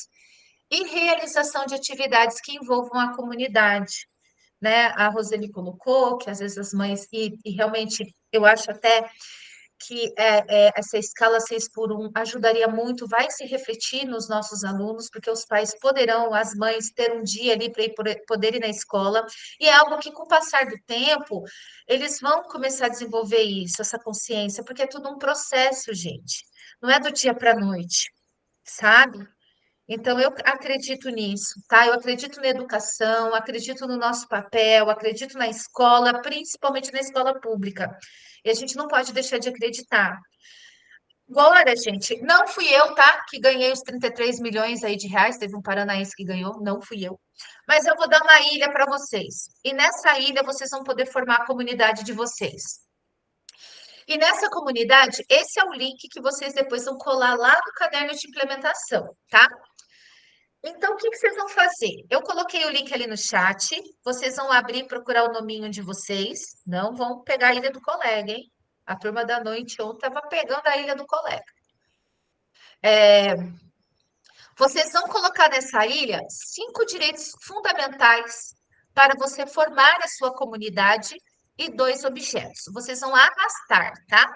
e realização de atividades que envolvam a comunidade, né? A Roseli colocou que às vezes as mães, e realmente eu acho até que essa escala 6x1 ajudaria muito, vai se refletir nos nossos alunos, porque os pais poderão, as mães, ter um dia ali para poder ir na escola, e é algo que, com o passar do tempo, eles vão começar a desenvolver isso, essa consciência, porque é tudo um processo, gente, não é do dia para a noite, sabe? Então, eu acredito nisso, tá? Eu acredito na educação, acredito no nosso papel, acredito na escola, principalmente na escola pública. E a gente não pode deixar de acreditar. Agora, gente, não fui eu, tá? Que ganhei os 33 milhões aí de reais, teve um paranaense que ganhou, não fui eu. Mas eu vou dar uma ilha para vocês. E nessa ilha vocês vão poder formar a comunidade de vocês. E nessa comunidade, esse é o link que vocês depois vão colar lá no caderno de implementação, tá? Então, o que vocês vão fazer? Eu coloquei o link ali no chat, vocês vão abrir e procurar o nominho de vocês, não vão pegar a ilha do colega, hein? A turma da noite ontem estava pegando a ilha do colega. Vocês vão colocar nessa ilha 5 direitos fundamentais para você formar a sua comunidade e 2 objetos. Vocês vão arrastar, tá?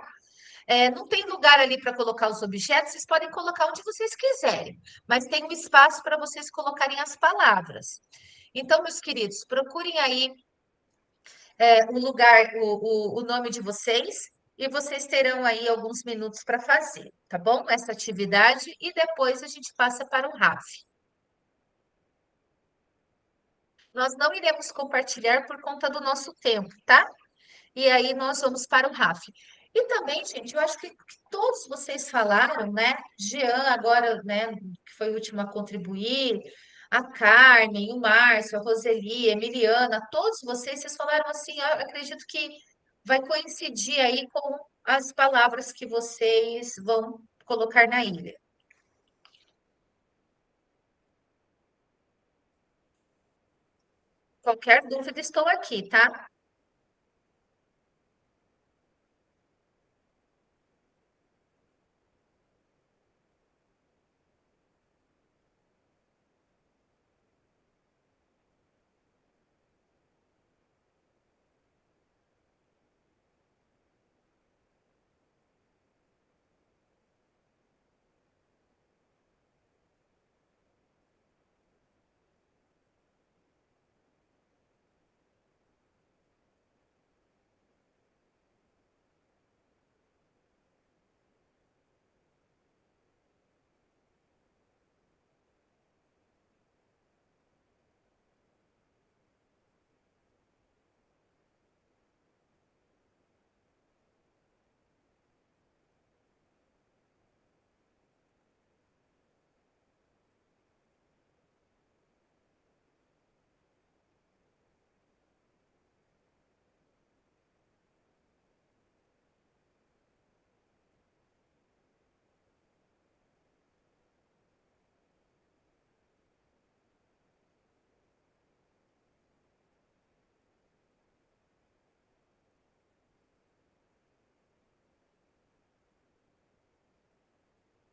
Não tem lugar ali para colocar os objetos, vocês podem colocar onde vocês quiserem, mas tem um espaço para vocês colocarem as palavras. Então, meus queridos, procurem aí o lugar, o nome de vocês, e vocês terão aí alguns minutos para fazer, tá bom? Essa atividade, e depois a gente passa para o RAF. Nós não iremos compartilhar por conta do nosso tempo, tá? E aí nós vamos para o RAF. E também, gente, eu acho que todos vocês falaram, né? Jean agora, né, que foi o último a contribuir, A Carmen, o Márcio, a Roseli, a Emiliana, todos vocês falaram assim, eu acredito que vai coincidir aí com as palavras que vocês vão colocar na ilha. Qualquer dúvida, estou aqui, tá?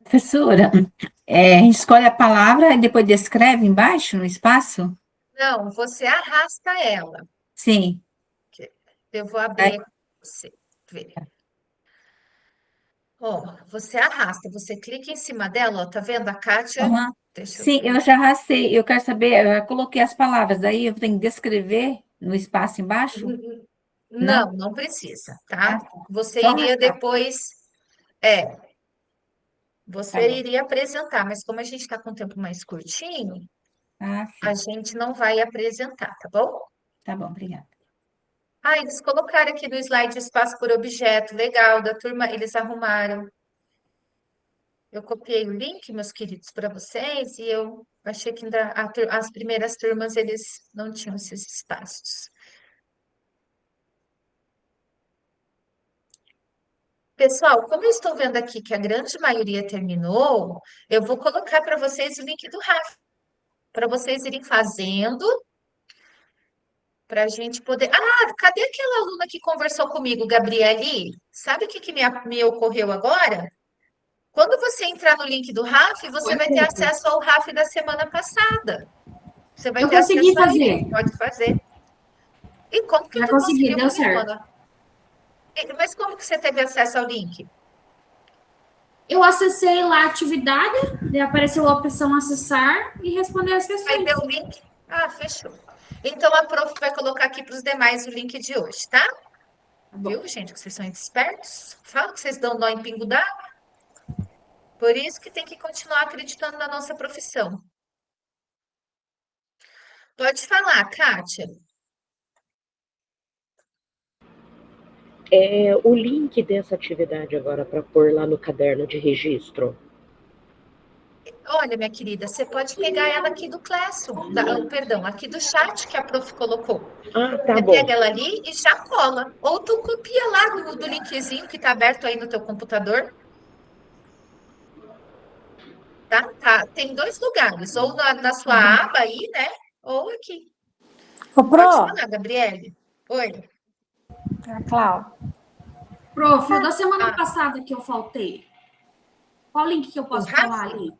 Professora, a gente escolhe a palavra e depois descreve embaixo, no espaço? Não, você arrasta ela. Sim. Eu vou abrir aqui para você ver. Ó, você arrasta, você clica em cima dela, ó, tá vendo a Kátia? Aham. Deixa eu Sim, ver. eu já arrastei. Eu quero saber, eu coloquei as palavras, daí eu tenho que descrever no espaço embaixo? Não, não precisa, Ah, tá? tá. Você Só iria arrastar. depois, Tá você bom. iria apresentar, mas como a gente está com o tempo mais curtinho, Ah, a sim. gente não vai apresentar, tá bom? Tá bom, obrigada. Ah, eles colocaram aqui no slide espaço por objeto, legal, da turma, eles arrumaram. Eu copiei o link, meus queridos, para vocês, e eu achei que ainda as primeiras turmas eles não tinham esses espaços. Pessoal, como eu estou vendo aqui que a grande maioria terminou, eu vou colocar para vocês o link do Rafa, para vocês irem fazendo, para a gente poder. Ah, cadê aquela aluna que conversou comigo, Gabriele? Sabe o que me ocorreu agora? Quando você entrar no link do RAF, você vai ter acesso ao RAF da semana passada. Você vai Eu ter consegui acesso a fazer. ele, pode fazer. E como que Já tu consegui, conseguiu? deu certo. Mas como que você teve acesso ao link? Eu acessei lá a atividade, daí apareceu a opção acessar e responder as Vai questões. ter o link? Ah, fechou. Então a prof vai colocar aqui para os demais o link de hoje, tá? Viu, gente, que vocês são espertos? Fala que vocês dão nó em pingo d'água. Por isso que tem que continuar acreditando na nossa profissão. Pode falar, Kátia. O link dessa atividade agora para pôr lá no caderno de registro. Olha, minha querida, você pode pegar ela aqui do Classroom, perdão, aqui do chat que a prof colocou. Ah, tá Você bom. pega ela ali e já cola. Ou tu copia lá do linkzinho que está aberto aí no teu computador. Tá? Tem dois lugares, ou na sua aba aí, né? Ou aqui. Ô, Pode Pro, falar, Gabriele. Oi. Cláudia. Prof, o da semana passada que eu faltei. Qual link que eu posso falar ali?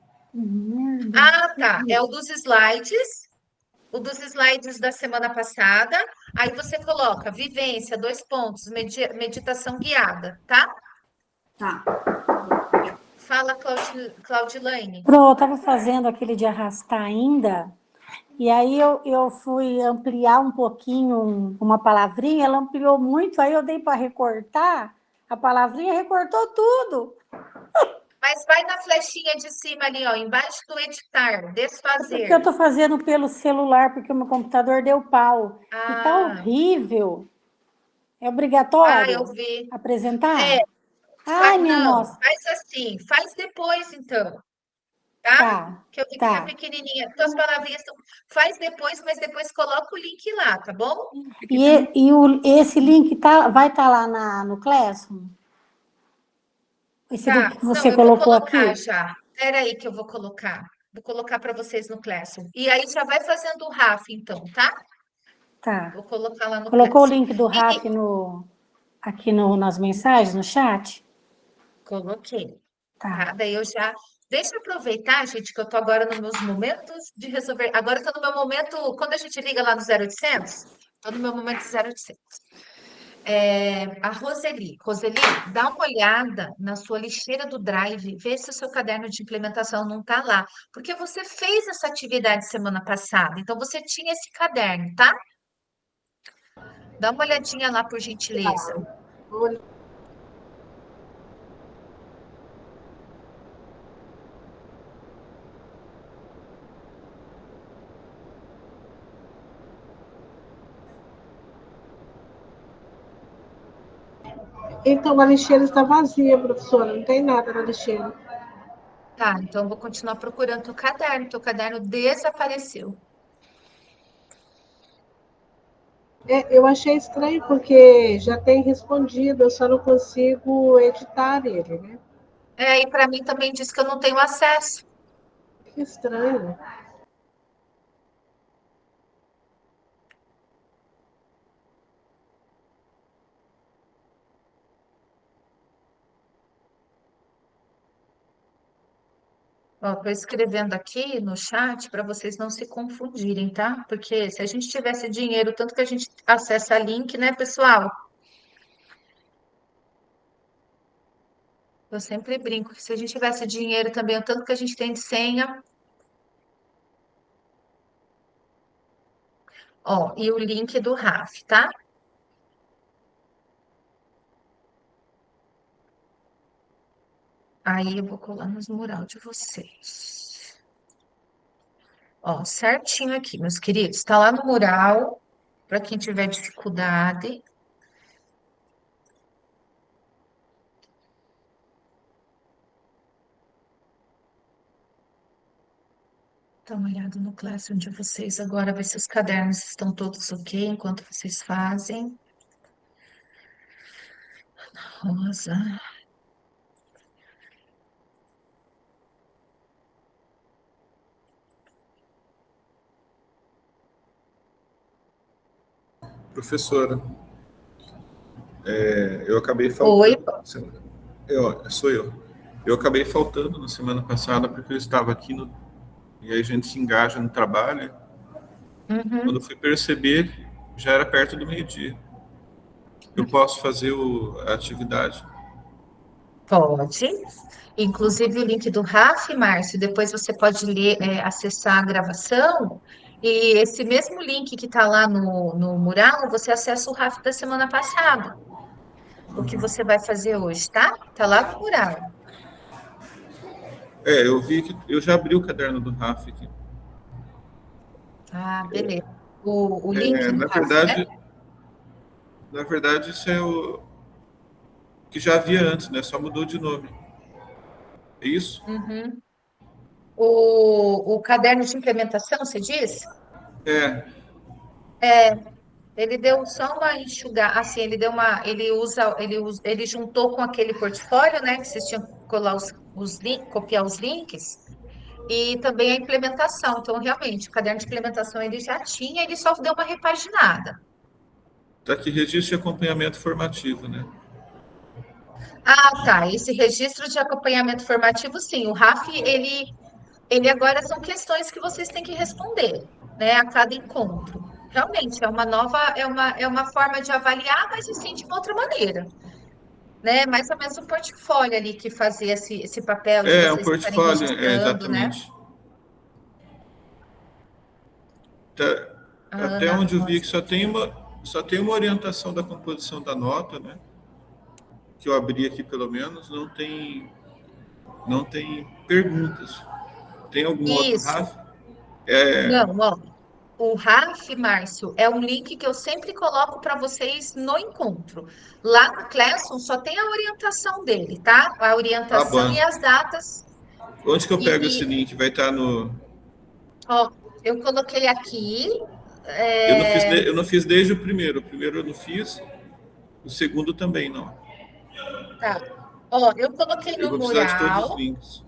Ah, tá. É o dos slides. O dos slides da semana passada. Aí você coloca vivência, 2 pontos, meditação guiada, tá? Tá. Fala, Claudilane. Pro, eu estava fazendo aquele de arrastar ainda, e aí eu fui ampliar um pouquinho uma palavrinha, ela ampliou muito, aí eu dei para recortar, a palavrinha recortou tudo. Mas vai na flechinha de cima ali, ó, embaixo do editar, desfazer. Porque eu estou fazendo pelo celular, porque o meu computador deu pau. E tá horrível. É obrigatório eu vi. apresentar? Ai, minha Não, nossa. faz assim, faz depois, então. tá? Tá, Que eu vi que tá tá. pequenininha. Tuas palavrinhas faz depois, mas depois coloca o link lá, tá bom? Esse link vai estar lá no Classroom? Esse link Tá. que Não, você eu vou colocou colocar aqui? já. Espera aí que eu vou colocar. Vou colocar para vocês no Classroom. E aí já vai fazendo o RAF, então, tá? Tá. Vou colocar lá no Colocou o Classroom. link do RAF aqui nas mensagens, no chat? Coloquei. Tá. Tá? Daí eu já. Deixa eu aproveitar, gente, que eu tô agora nos meus momentos de resolver. Agora eu tô no meu momento. Quando a gente liga lá no 0800, tô no meu momento 0800. A Roseli, dá uma olhada na sua lixeira do Drive, vê se o seu caderno de implementação não está lá, porque você fez essa atividade semana passada, então você tinha esse caderno, tá? Dá uma olhadinha lá, por gentileza. Então, a lixeira está vazia, professora, não tem nada na lixeira. Tá, então eu vou continuar procurando teu caderno desapareceu. Eu achei estranho porque já tem respondido, eu só não consigo editar ele, né? E para mim também diz que eu não tenho acesso. Que estranho. Estou escrevendo aqui no chat para vocês não se confundirem, tá? Porque se a gente tivesse dinheiro, tanto que a gente acessa link, né, pessoal? Eu sempre brinco que se a gente tivesse dinheiro também, o tanto que a gente tem de senha. E o link do RAF, tá? Aí eu vou colar nos mural de vocês. Certinho aqui, meus queridos. Está lá no mural, para quem tiver dificuldade. Dá uma olhada no Classroom de vocês agora, ver se os cadernos estão todos ok enquanto vocês fazem. Rosa. Professora, eu acabei faltando. Oi. Sou eu. Eu acabei faltando na semana passada porque eu estava aqui e aí a gente se engaja no trabalho. Quando eu fui perceber, já era perto do meio-dia. Eu posso fazer a atividade? Pode. Inclusive o link do RAF, Márcio, depois você pode acessar a gravação. E esse mesmo link que está lá no mural, você acessa o RAF da semana passada. O que você vai fazer hoje, tá? Tá lá no mural. Eu vi que eu já abri o caderno do RAF aqui. Beleza. O link do RAF, né? Na verdade, isso é o que já havia antes, né? Só mudou de nome. É isso? O caderno de implementação, você diz? Ele deu só uma enxugada, assim, ele juntou com aquele portfólio, né, que vocês tinham que colar copiar os links, e também a implementação. Então, realmente, o caderno de implementação ele já tinha, ele só deu uma repaginada. Está aqui, registro de acompanhamento formativo, né? Tá, esse registro de acompanhamento formativo, sim, o RAF, ele agora são questões que vocês têm que responder, né, a cada encontro. Realmente, é uma forma de avaliar, mas assim, de uma outra maneira. Né? Mais ou menos o portfólio ali que fazia esse papel de vocês um portfólio, exatamente. Né? Até onde eu vi que só tem uma orientação da composição da nota, né? Que eu abri aqui pelo menos, não tem perguntas. Tem algum outro RAF? Não, o RAF, Márcio, é um link que eu sempre coloco para vocês no encontro. Lá no Classroom só tem a orientação dele, tá? A orientação e as datas Onde que eu pego esse E, link? Vai estar no... ó, eu coloquei aqui. Eu não fiz desde o primeiro. O primeiro eu não fiz, o segundo também não. Tá. Ó, eu coloquei Eu no vou precisar de todos os mural. links.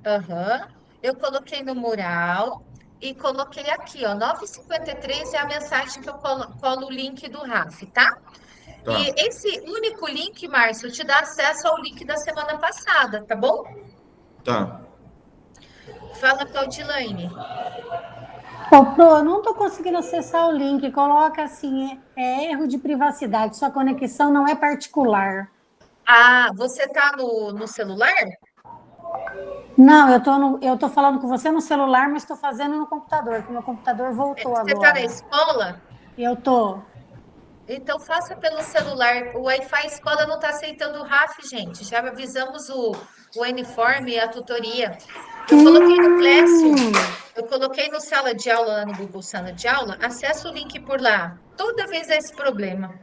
Aham. Eu coloquei no mural e coloquei aqui, ó, 9h53 é a mensagem que eu colo o link do RAF, tá? Tá, E esse único link, Márcio, te dá acesso ao link da semana passada, tá bom? tá. Fala, Claudilaine. Ô, Pro, eu não estou conseguindo acessar o link. Coloca assim, erro de privacidade. Sua conexão não é particular. Ah, você tá no celular? Não, eu tô falando com você no celular, mas estou fazendo no computador, porque meu computador voltou Você tá na agora. escola? Eu tô. Então faça pelo celular. O Wi-Fi escola não está aceitando o RAF, gente. Já avisamos o uniforme e a tutoria. Eu coloquei no Classroom, eu coloquei no sala de aula, lá no Google Sala de Aula, acessa o link por lá. Toda vez é esse problema.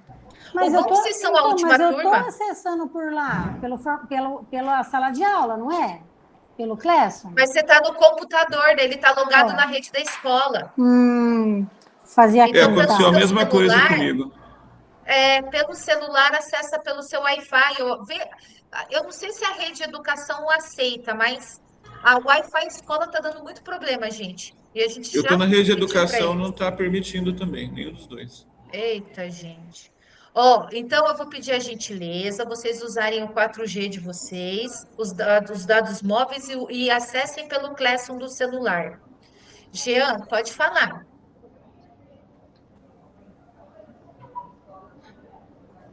O Mas bom é que vocês são a última eu tô turma. acessando por lá, pela sala de aula, não é? Pelo Classroom? Mas você está no computador, né? Ele está logado Ó. na rede da escola. Fazer aqui, Então, Aconteceu a tá. mesma coisa comigo. Pelo celular, acessa pelo seu Wi-Fi. Eu não sei se a rede de educação o aceita, mas a Wi-Fi escola está dando muito problema, gente. E a gente Eu já estou na rede de pediu para educação, eles. não está permitindo também, nenhum dos dois. Eita, gente. Ó, então eu vou pedir a gentileza, vocês usarem o 4G de vocês, os dados móveis e acessem pelo Classroom do celular. Jean, pode falar.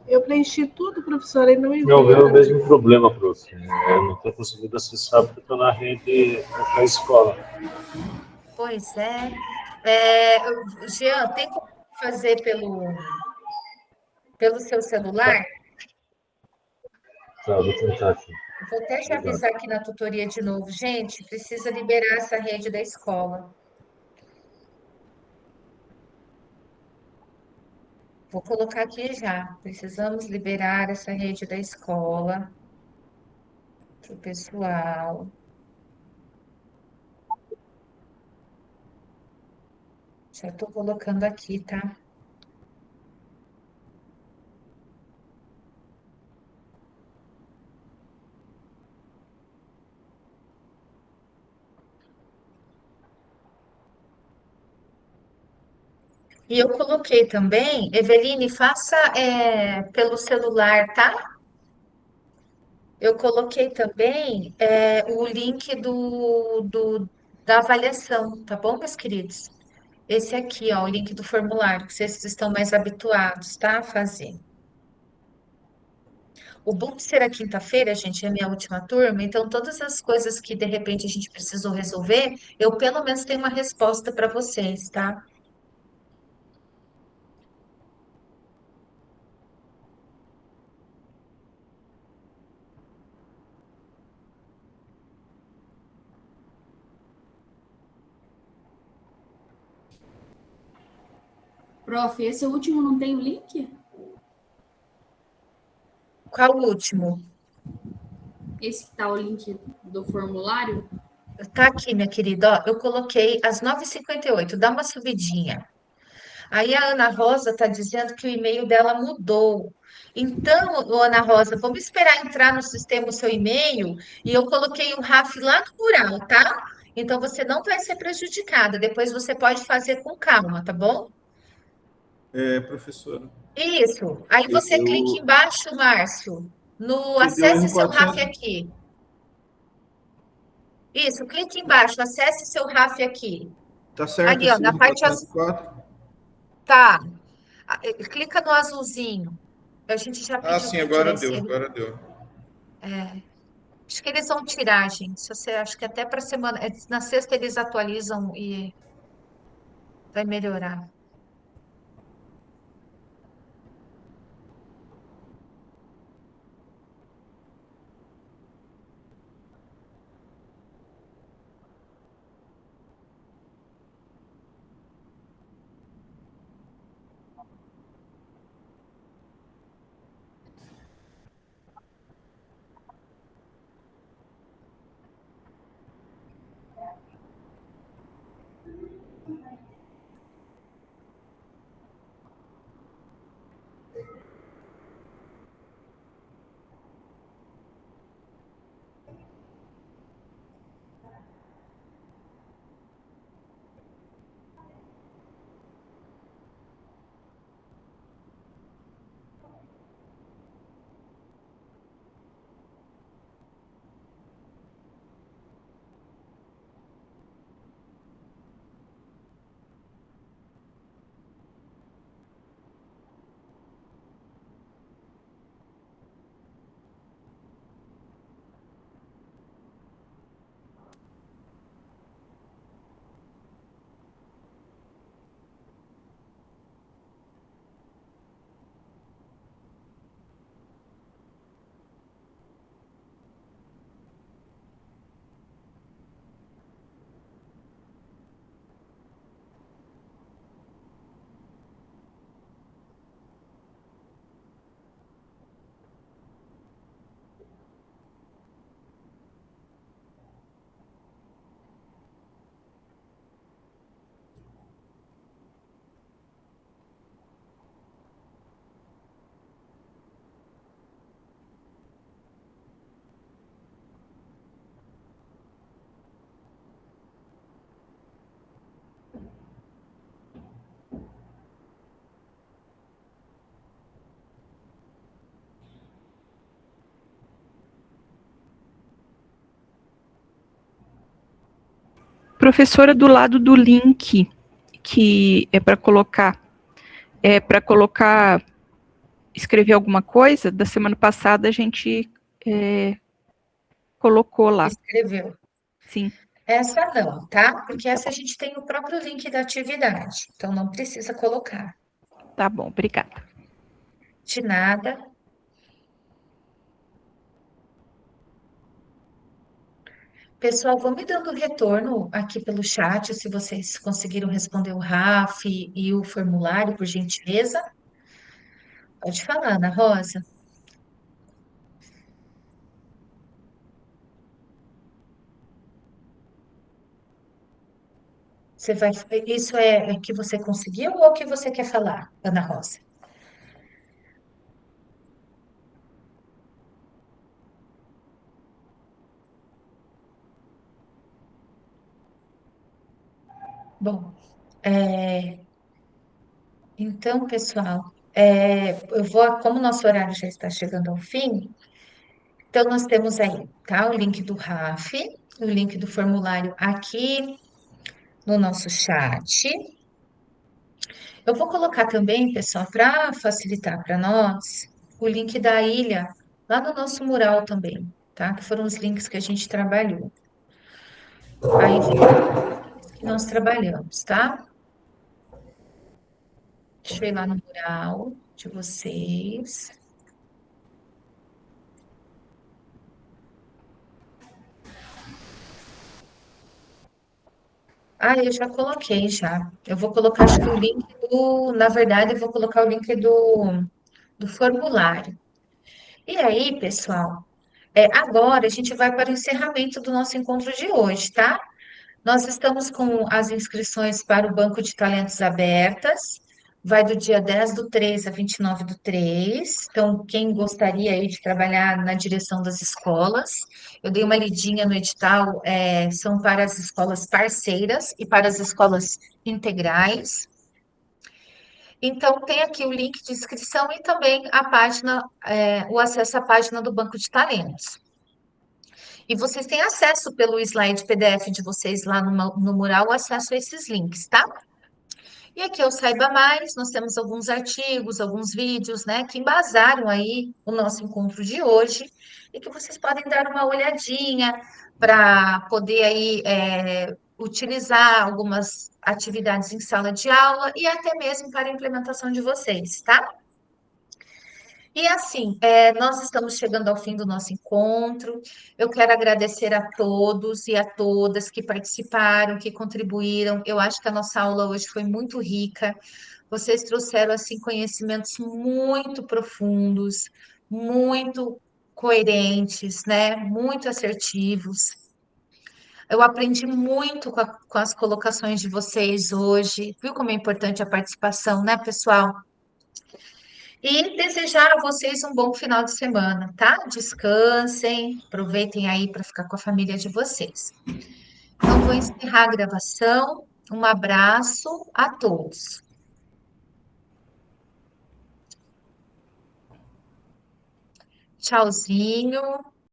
Eu preenchi tudo, professora, e não Não, é o envia. mesmo problema, prof. Eu não estou conseguindo acessar porque estou na rede da escola. Pois é. Jean, tem como fazer pelo seu celular? Tá, vou tentar aqui. Vou até te Obrigado. avisar aqui na tutoria de novo. Gente, precisa liberar essa rede da escola. Vou colocar aqui já. Precisamos liberar essa rede da escola para o pessoal. Já estou colocando aqui, tá? E eu coloquei também, Eveline, faça pelo celular, tá? Eu coloquei também o link da avaliação, tá bom, meus queridos? Esse aqui, ó, o link do formulário, que vocês estão mais habituados, tá? A fazer. O bom de ser a quinta-feira, gente, é a minha última turma, então todas as coisas que de repente a gente precisou resolver, eu pelo menos tenho uma resposta para vocês, tá? Prof, esse último não tem o link? Qual o último? Esse que tá o link do formulário? Tá aqui, minha querida, ó, eu coloquei às 9h58, dá uma subidinha. Aí a Ana Rosa está dizendo que o e-mail dela mudou. Então, ô, Ana Rosa, vamos esperar entrar no sistema o seu e-mail e eu coloquei o RAF lá no mural, tá? Então você não vai ser prejudicada. Depois você pode fazer com calma, tá bom? Professora, Isso. Aí você clica eu embaixo, Márcio, no que deu acesse erro seu RAF 400. aqui. Isso, clique embaixo, acesse seu RAF aqui. Tá certo Ali, ó, esse na erro parte azul. 404? Tá. Clica no azulzinho. A gente já Ah, pediu sim, para tirar agora esse deu, erro. agora deu. Acho que eles vão tirar, gente. Se você acho que até para semana, na sexta eles atualizam e vai melhorar. Professora, do lado do link, que é para colocar, escrever alguma coisa, da semana passada a gente colocou lá. Escreveu. Sim. Essa não, tá? Porque essa a gente tem o próprio link da atividade, então não precisa colocar. Tá bom, obrigada. De nada. Pessoal, vão me dando retorno aqui pelo chat, se vocês conseguiram responder o RAF e o formulário, por gentileza. Pode falar, Ana Rosa. Isso é que você conseguiu ou que você quer falar, Ana Rosa? Bom, então, pessoal, como o nosso horário já está chegando ao fim, então nós temos aí, tá, o link do RAF, o link do formulário aqui no nosso chat. Eu vou colocar também, pessoal, para facilitar para nós, o link da ilha lá no nosso mural também, tá? Que foram os links que a gente trabalhou. Aí vem que nós trabalhamos, tá? Deixa eu ir lá no mural de vocês. Ah, eu já coloquei já. Eu vou colocar, acho que o link na verdade, eu vou colocar o link do formulário. E aí, pessoal, agora a gente vai para o encerramento do nosso encontro de hoje, tá? Nós estamos com as inscrições para o Banco de Talentos abertas. Vai do dia 10/3 a 29/3. Então, quem gostaria aí de trabalhar na direção das escolas, eu dei uma lidinha no edital, são para as escolas parceiras e para as escolas integrais. Então, tem aqui o link de inscrição e também a página, o acesso à página do Banco de Talentos. E vocês têm acesso pelo slide PDF de vocês lá no mural, acesso a esses links, tá? E aqui eu Saiba Mais, nós temos alguns artigos, alguns vídeos, né, que embasaram aí o nosso encontro de hoje e que vocês podem dar uma olhadinha para poder aí utilizar algumas atividades em sala de aula e até mesmo para a implementação de vocês, tá? E assim, nós estamos chegando ao fim do nosso encontro. Eu quero agradecer a todos e a todas que participaram, que contribuíram. Eu acho que a nossa aula hoje foi muito rica. Vocês trouxeram assim conhecimentos muito profundos, muito coerentes, né? Muito assertivos. Eu aprendi muito com as colocações de vocês hoje. Viu como é importante a participação, né, pessoal? E desejar a vocês um bom final de semana, tá? Descansem, aproveitem aí para ficar com a família de vocês. Então, vou encerrar a gravação. Um abraço a todos. Tchauzinho.